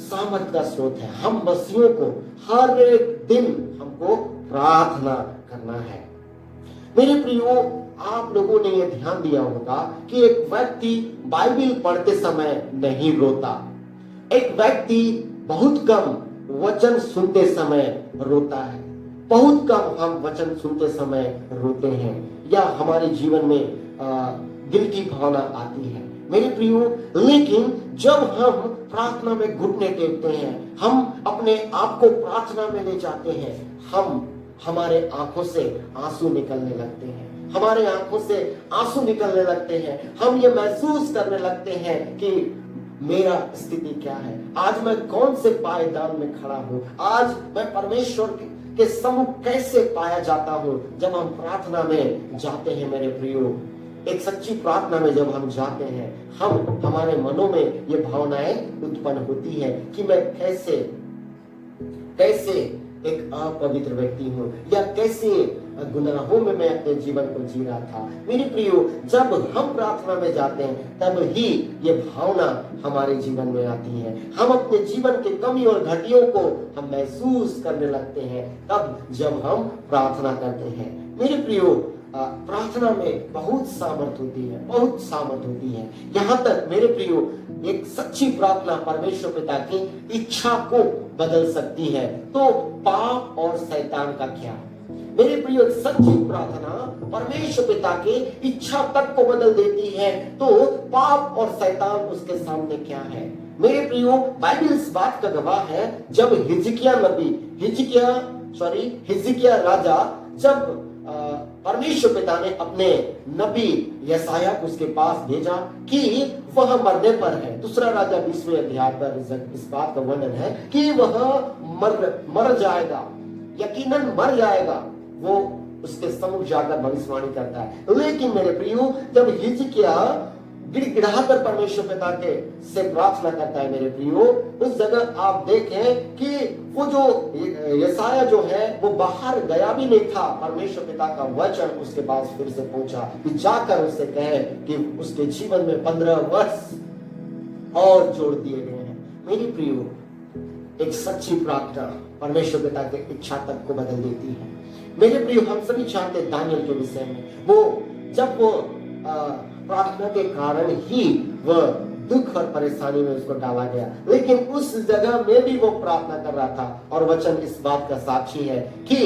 सामर्थ्य का स्रोत है। हम मसीहों को हर एक दिन हमको प्रार्थना करना है। मेरे प्रियो, आप लोगों ने यह ध्यान दिया होगा कि एक व्यक्ति बाइबल पढ़ते समय नहीं रोता। एक व्यक्ति बहुत कम वचन सुनते समय रोता है। बहुत कम हम वचन सुनते समय रोते हैं या हमारे जीवन में दिल की भावना आती है मेरे प्रियो। लेकिन जब हम प्रार्थना में घुटने टेकते हैं, हम अपने आप को प्रार्थना में ले जाते हैं, हमारे आंखों से आंसू निकलने लगते हैं। हमारे आंखों से आंसू निकलने लगते हैं। हम ये महसूस करने लगते हैं कि मेरा स्थिति क्या है, आज मैं कौन से पायदान में खड़ा हूं, आज मैं परमेश्वर के सम्मुख कैसे पाया जाता हूं। जब हम प्रार्थना में जाते हैं मेरे प्रियो, एक सच्ची प्रार्थना में जब हम जाते हैं, हमारे मनों में ये भावनाएं उत्पन्न होती है कि मैं कैसे एक अपवित्र व्यक्ति हूं या कैसे गुनाहों में मैं अपने जीवन को जी रहा था। मेरे प्रियो, जब हम प्रार्थना में जाते हैं तब ही ये भावना हमारे जीवन में आती है। हम अपने जीवन के कमी और घटियों को हम महसूस करने लगते हैं तब जब हम प्रार्थना करते हैं। मेरे प्रियो, प्रार्थना में बहुत सामर्थ होती है, बहुत सामर्थ होती है। यहाँ तक मेरे प्रियो, एक सच्ची प्रार्थना परमेश्वर पिता की इच्छा को बदल सकती है। तो पाप और शैतान का क्या? मेरे प्रियो, एक सच्ची प्रार्थना परमेश्वर पिता की इच्छा तक को बदल देती है। तो पाप और शैतान उसके सामने क्या है? मेरे प्रियो, बाइबल इस बात का गवाह है। जब हिजकिया राजा, जब परमेश्वर पिता ने अपने नबी यशायाह को उसके पास भेजा कि वह मरने पर है। दूसरा राजा 20वें अध्याय पर इस बात का वर्णन है कि वह मर जाएगा, यकीनन मर जाएगा। वो उसके सम्मुख जाकर भविष्यवाणी करता है। लेकिन मेरे प्रियो, जब हिजकिया गिड़गिड़ाकर परमेश्वर पिता के से प्रार्थना करता है मेरे प्रियो, उस जगह आप देखें कि वो जो यशायाह जो है वो बाहर गया भी नहीं था। परमेश्वर पिता का वचन उसके पास फिर से पहुंचा कि जाकर उससे कहे कि उसके जीवन में 15 वर्ष और जोड़ दिए गए हैं। मेरी प्रियो, एक सच्ची प्रार्थना परमेश्वर पिता के इच्छा तक को बदल देती है। मेरे प्रियो, हम सभी जानते हैं दानियल के विषय में, जब वो प्रार्थना के कारण ही वह दुख और परेशानी में उसको डाला गया, लेकिन उस जगह में भी वो प्रार्थना कर रहा था। और वचन इस बात का साक्षी है कि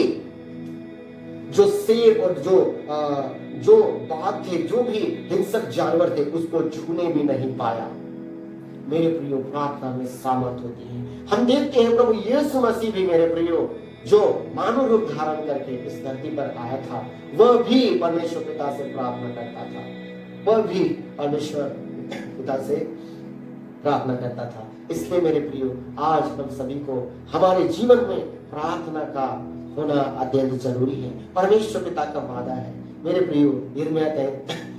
जो शेर और जो बाघ थे, जो भी हिंसक जानवर थे, उसको छूने भी नहीं पाया। मेरे प्रियो, प्रार्थना में सामर्थ होती है। हम देखते हैं प्रभु यीशु मसीह भी मेरे प्रियो, जो मानव रूप धारण करके इस धरती पर आया था, वह भी परमेश्वर पिता से प्रार्थना करता था। वह भी परमेश्वर पिता से प्रार्थना करता था। इसलिए मेरे प्रियो, आज हम सभी को हमारे जीवन में प्रार्थना का होना अत्यंत जरूरी है। परमेश्वर पिता का वादा है मेरे प्रियो, यिर्मयाह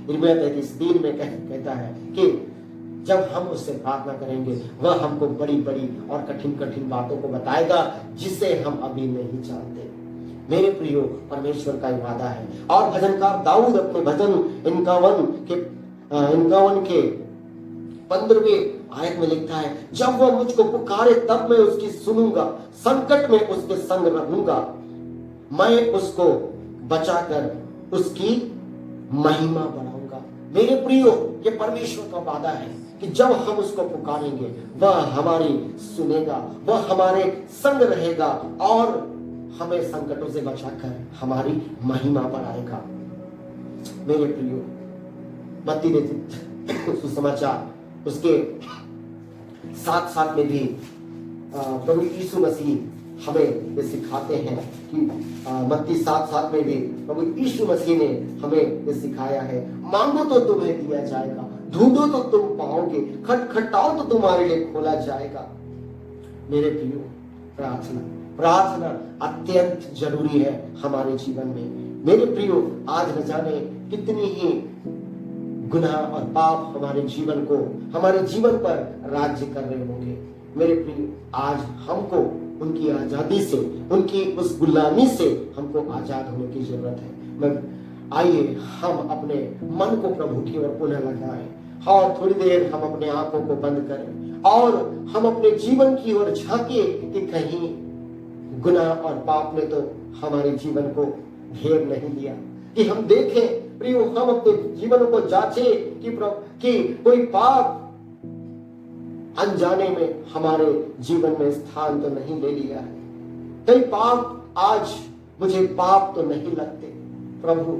33:3 में कहता है कि जब हम उससे प्रार्थना करेंगे वह हमको बड़ी बड़ी और कठिन कठिन बातों को बताएगा जिसे हम अभी नहीं जानते। मेरे प्रियो, परमेश्वर का वादा है। और भजनकार दाऊद अपने भजन 51 के 15वें आयत में लिखता है, जब वह मुझको पुकारे तब मैं उसकी सुनूंगा, संकट में उसके संग रहूंगा, मैं उसको बचाकर उसकी महिमा बढ़ाऊंगा। मेरे प्रियो, ये परमेश्वर का वादा है कि जब हम उसको पुकारेंगे वह हमारी सुनेगा, वह हमारे संग रहेगा और हमें संकटों से बचाकर हमारी महिमा बढ़ाएगा। मेरे प्रियो, मत्ती ने सुसमाचार उसके साथ में भी प्रभु यीशु मसीह हमें ये सिखाते हैं कि मत्ती 7:7 में भी प्रभु यीशु मसीह ने हमें ये सिखाया है, मांगो तो तुम्हें दिया जाएगा, ढूंढो तो तुम पाओगे, खटखटाओ तो तुम्हारे लिए खोला जाएगा। मेरे प्रियो, प्रार्थना अत्यंत जरूरी है हमारे जीवन में। मेरे प्रियो, आज न जाने कितनी ही गुनाह और पाप हमारे जीवन पर राज्य कर रहे होंगे। मेरे प्रियो, आज हमको उनकी आजादी से, उनकी उस गुलामी से हमको आजाद होने की जरूरत है। आइए हम अपने मन को प्रभु की ओर पुनः लगाएं और थोड़ी देर हम अपने आंखों को बंद करें और हम अपने जीवन की ओर झांके कि कहीं गुनाह और पाप ने तो हमारे जीवन को घेर नहीं लिया, कि हम देखें प्रियो, हम अपने जीवन को जांचे कि कोई पाप अनजाने में हमारे जीवन में स्थान तो नहीं ले लिया है। कई पाप आज मुझे पाप तो नहीं लगते। प्रभु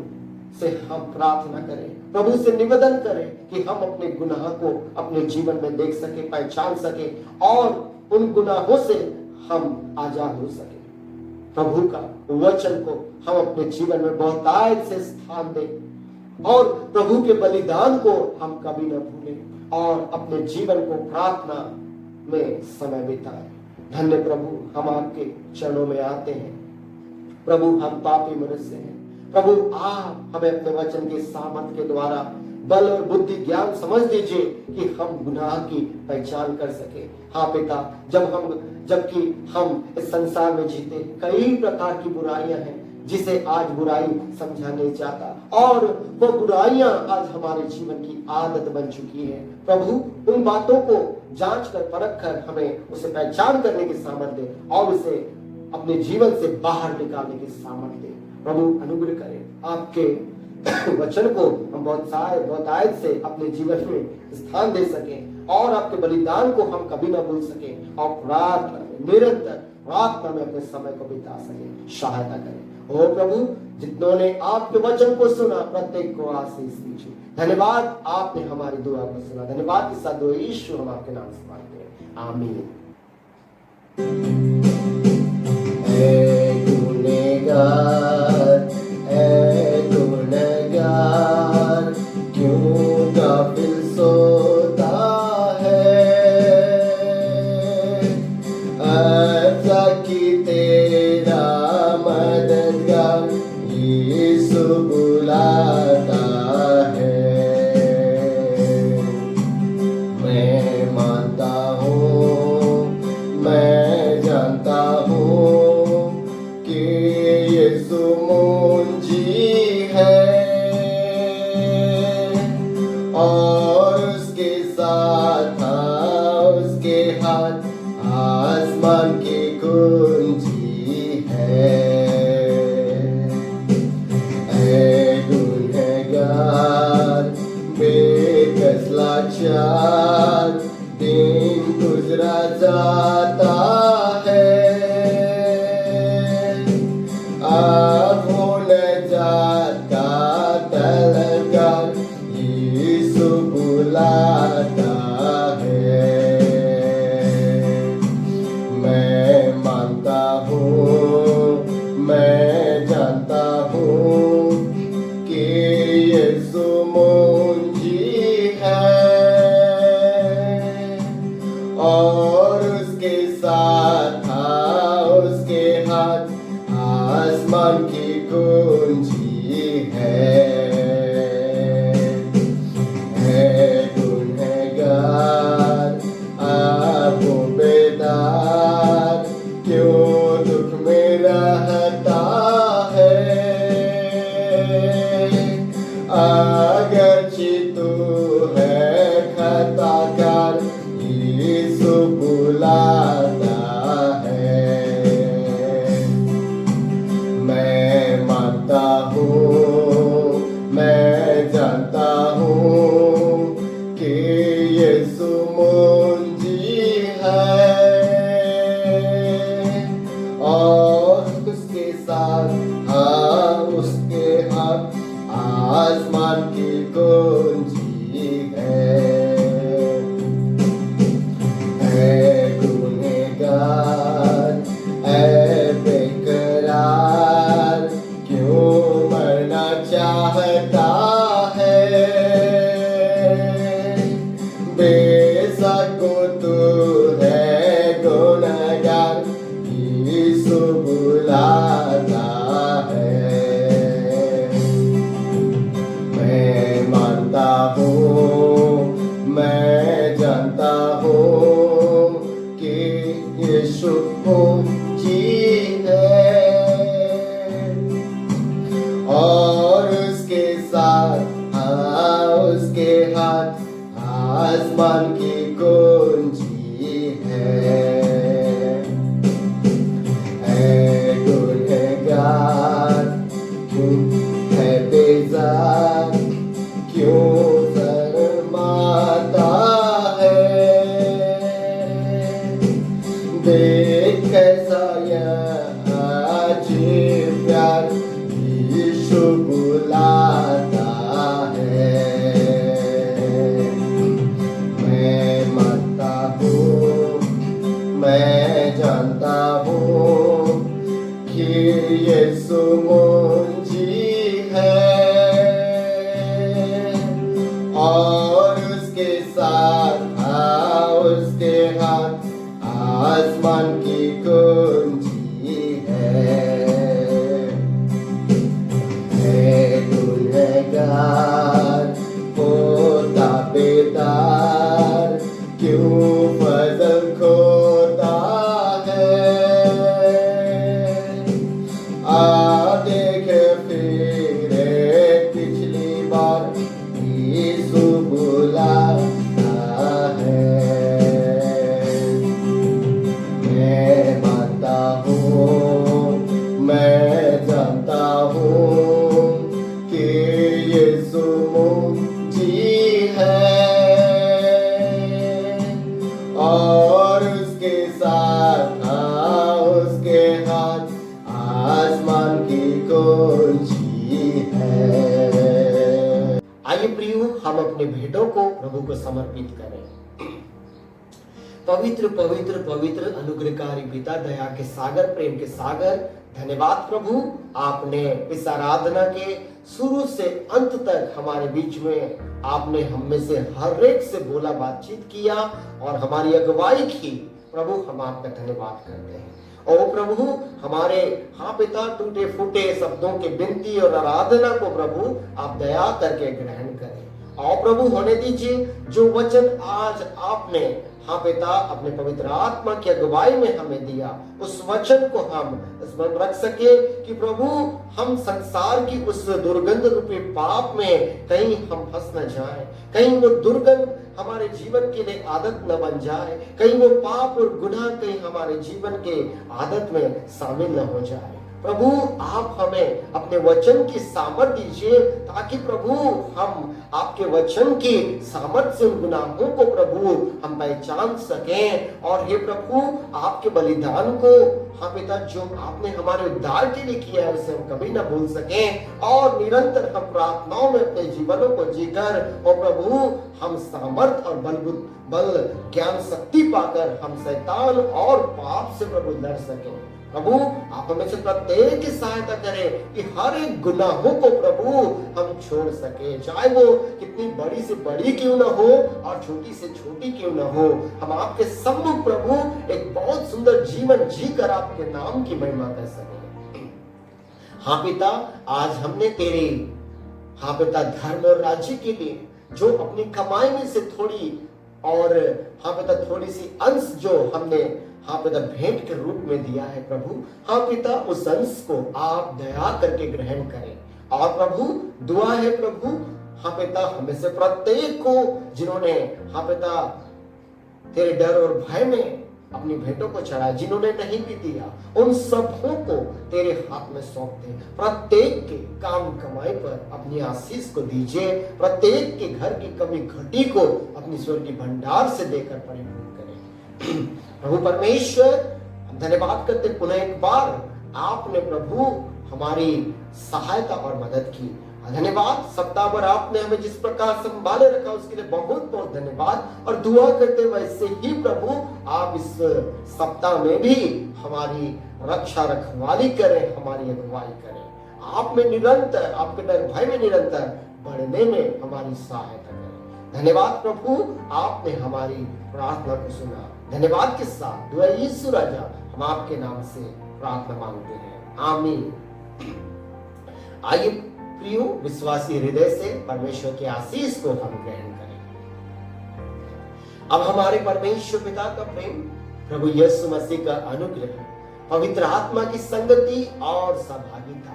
से हम प्रार्थना करें, प्रभु से निवेदन करें कि हम अपने गुनाह को अपने जीवन में देख सके, पहचान सके और उन गुनाहों से हम आजाद हो सके। प्रभु का वचन को हम अपने जीवन में बहुतायत से स्थान दें और प्रभु के बलिदान को हम कभी न भूलें और अपने जीवन को प्रार्थना में समय बिताएं। धन्य प्रभु, हम आपके चरणों में आते हैं। प्रभु, हम पापी मनुष्य हैं। प्रभु, आप हमें अपने वचन के सामर्थ के द्वारा बल और बुद्धि ज्ञान समझ दीजिए कि हम गुनाह की पहचान कर सके। हाँ पिता, जबकि हम इस संसार में जीते, कई प्रकार की बुराइयां हैं जिसे आज बुराई समझा नहीं चाहता और वो बुराइयां आज हमारे जीवन की आदत बन चुकी है। प्रभु, उन बातों को जांच कर परख कर हमें उसे पहचान करने की सामर्थ्य दे और उसे अपने जीवन से बाहर निकालने की सामर्थ्य दे। प्रभु, अनुग्रह करें, आपके वचन को हम बहुत आयत से अपने जीवन में स्थान दे सकें और आपके बलिदान को हम कभी ना भूल सके और प्रार्थना में निरंतर प्रार्थना में अपने समय को बिता सके। सहायता करें। ओ प्रभु, जितनों ने आपके वचन को सुना प्रत्येक को आशीष दीजिए। धन्यवाद, आपने हमारी दुआ को सुना। धन्यवाद के साथ दुआ यीशु हम आपके नाम से मांगते हैं, आमीन। क्यों गाफिल सोता है, ऐसा कि तेरा मददगार यीशु बुलाता है। मैं मानता हूँ, मैं जानता हूँ कि यीशु मुंजी है और उसके साथ उसके हाथ आसमान की कुंजी है। ऐ गुनहगार बेकस लाचार, दिन गुजरा जाता है, अब हो नजात का तलबगार यीशु बुलाता है। मैं मानता हूँ, मैं जानता हूँ कि यीशु मुंजी है आपको बेदार क्यों दुख में रहता है। अगर तू है खताकार यीशु बुलाता है। मैं मानता हूँ, मैं जानता हूँ कि यीशु मुंजी है और उसके साथ उसके हाथ आसमान की कुंजी है। गुनहगार ऐ बेकरार क्यों मरना चाहता है। बेशक तू है गुनहगार यीशु बुलाता है। मैं मानता हूँ, मैं जानता हूँ कि यीशु मुंजी है और उसके साथ उसके हाथ आसमान की कुंजी है। गुनहगार क्यों है बेजार क्यों शर्माता है। देख कैसा यह अजीब प्यार यीशु बुलाता है। मैं मानता हूँ, मैं जानता हूँ कि यीशु मुंजी है और उसके साथ उसके हाथ आसमान की कुंजी है। गुनहगार होता बेदार क्यों फजल खोता है। देख फिर पिछली बार यीशु बुलाता है। मैं मानता हूँ, मैं जानता हूँ कि यीशु मुंजी है और उसके साथ उसके हाथ आसमान की कुंजी है। आइए प्रियो, हम अपने भेंटों को प्रभु को समर्पित करें। पवित्र पवित्र पवित्र अनुग्रहकारी पिता, दया के सागर, प्रेम के सागर, धन्यवाद प्रभु, आपने इस आराधना के शुरू से अंत तक हमारे बीच में आपने हम में से हर एक से बोला, बातचीत किया और हमारी अगुवाई की। प्रभु हम आपका धन्यवाद करते हैं। और प्रभु हमारे पिता टूटे फूटे शब्दों के विनती और आराधना को प्रभु आप दया करके ग्रहण करें। और प्रभु होने दीजिए जो वचन आज आपने पिता अपने पवित्र आत्मा की अगुवाई में हमें दिया, उस वचन को हम स्मरण रख सके कि प्रभु हम संसार की उस दुर्गंध रूपी पाप में कहीं हम फंस न जाए, कहीं वो दुर्गंध हमारे जीवन के लिए आदत न बन जाए, कहीं वो पाप और गुनाह कहीं हमारे जीवन के आदत में शामिल न हो जाए। प्रभु आप हमें अपने वचन की सामर्थ्य दीजिए ताकि प्रभु हम आपके वचन की सामर्थ्य से उन गुनाहों को प्रभु हम पहचान सकें। और हे प्रभु आपके बलिदान को पिता जो आपने हमारे उद्धार के लिए किया है उसे हम कभी ना भूल सकें और निरंतर हम प्रार्थनाओं में अपने जीवनों को जीकर और प्रभु हम सामर्थ और बल ज्ञान शक्ति पाकर हम शैतान और पाप से प्रभु लड़ सकें। प्रभु आप हमें से प्रत्येक की सहायता करें कि हर एक गुनाहों को प्रभु हम छोड़ सके, चाहे वो कितनी बड़ी से बड़ी क्यों ना हो और छोटी से छोटी क्यों ना हो। हम आपके सम्मुख प्रभु एक बहुत सुंदर जीवन जीकर आपके नाम की महिमा कर सके। हाँ पिता, आज हमने तेरे पिता धर्म और राज्य के लिए जो अपनी कमाई में से थोड़ी और हाँ पिता थोड़ी सी अंश जो हमने हाँ पिता भेंट के रूप में दिया है प्रभु, हाँ पिता उस अंश को आप दया करके ग्रहण करें। और प्रभु दुआ है प्रभु हाँ पिता हमें से प्रत्येक को जिन्होंने हाँ पिता तेरे डर और भय में अपनी भेंटों को चढ़ाया, जिन्होंने नहीं भी दिया, उन सबों को तेरे हाथ में सौंप दे। प्रत्येक के काम कमाई पर अपनी आशीष को दीजिए, प्रत्येक के घर की कमी घटी को अपनी स्वर्गीय भंडार से देकर परिपूर्ण करें। प्रभु परमेश्वर हम धन्यवाद करते पुनः एक बार आपने प्रभु हमारी सहायता और मदद की। धन्यवाद सप्ताह भर आपने हमें जिस प्रकार संभाले रखा उसके लिए बहुत बहुत धन्यवाद। और दुआ करते वैसे ही प्रभु आप इस सप्ताह में भी हमारी रक्षा रखवाली करें, हमारी अगुवाई करें। आप में निरंतर आपके डर भय में निरंतर बढ़ने में हमारी सहायता करें। धन्यवाद प्रभु आपने हमारी प्रार्थना को सुना। धन्यवाद के साथ दुआ यीशु राजा हम आपके नाम से प्रार्थना मांगते हैं, आमीन। आइए प्रियो विश्वासी हृदय से परमेश्वर के आशीष को हम ग्रहण करें। अब हमारे परमेश्वर पिता का प्रेम, प्रभु यीशु मसीह का अनुग्रह, पवित्र आत्मा की संगति और सहभागिता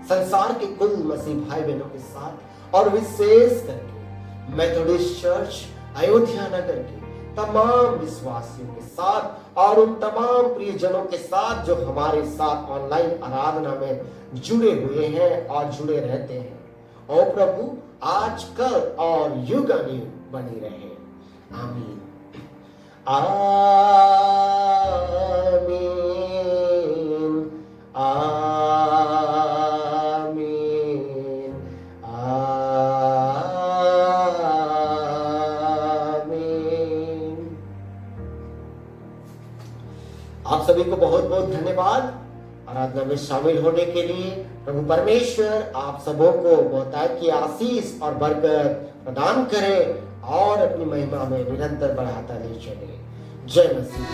संसार के कुल मसीह भाई बहनों के साथ और विशेष करके मेथोडिस्ट चर्च अयोध्या नगर के तमाम विश्वासियों के साथ और उन तमाम प्रियजनों के साथ जो हमारे साथ ऑनलाइन आराधना में जुड़े हुए हैं और जुड़े रहते हैं। ओ प्रभु आज कल और युगानुयुग बनी रहे, आमीन आमीन आमीन आमीन। आप सभी को बहुत बहुत धन्यवाद आराधना में शामिल होने के लिए। प्रभु परमेश्वर आप सबों को बहुतायत की आशीष और बरकत प्रदान करे और अपनी महिमा में निरंतर बढ़ाता ले चले। जय मसीह।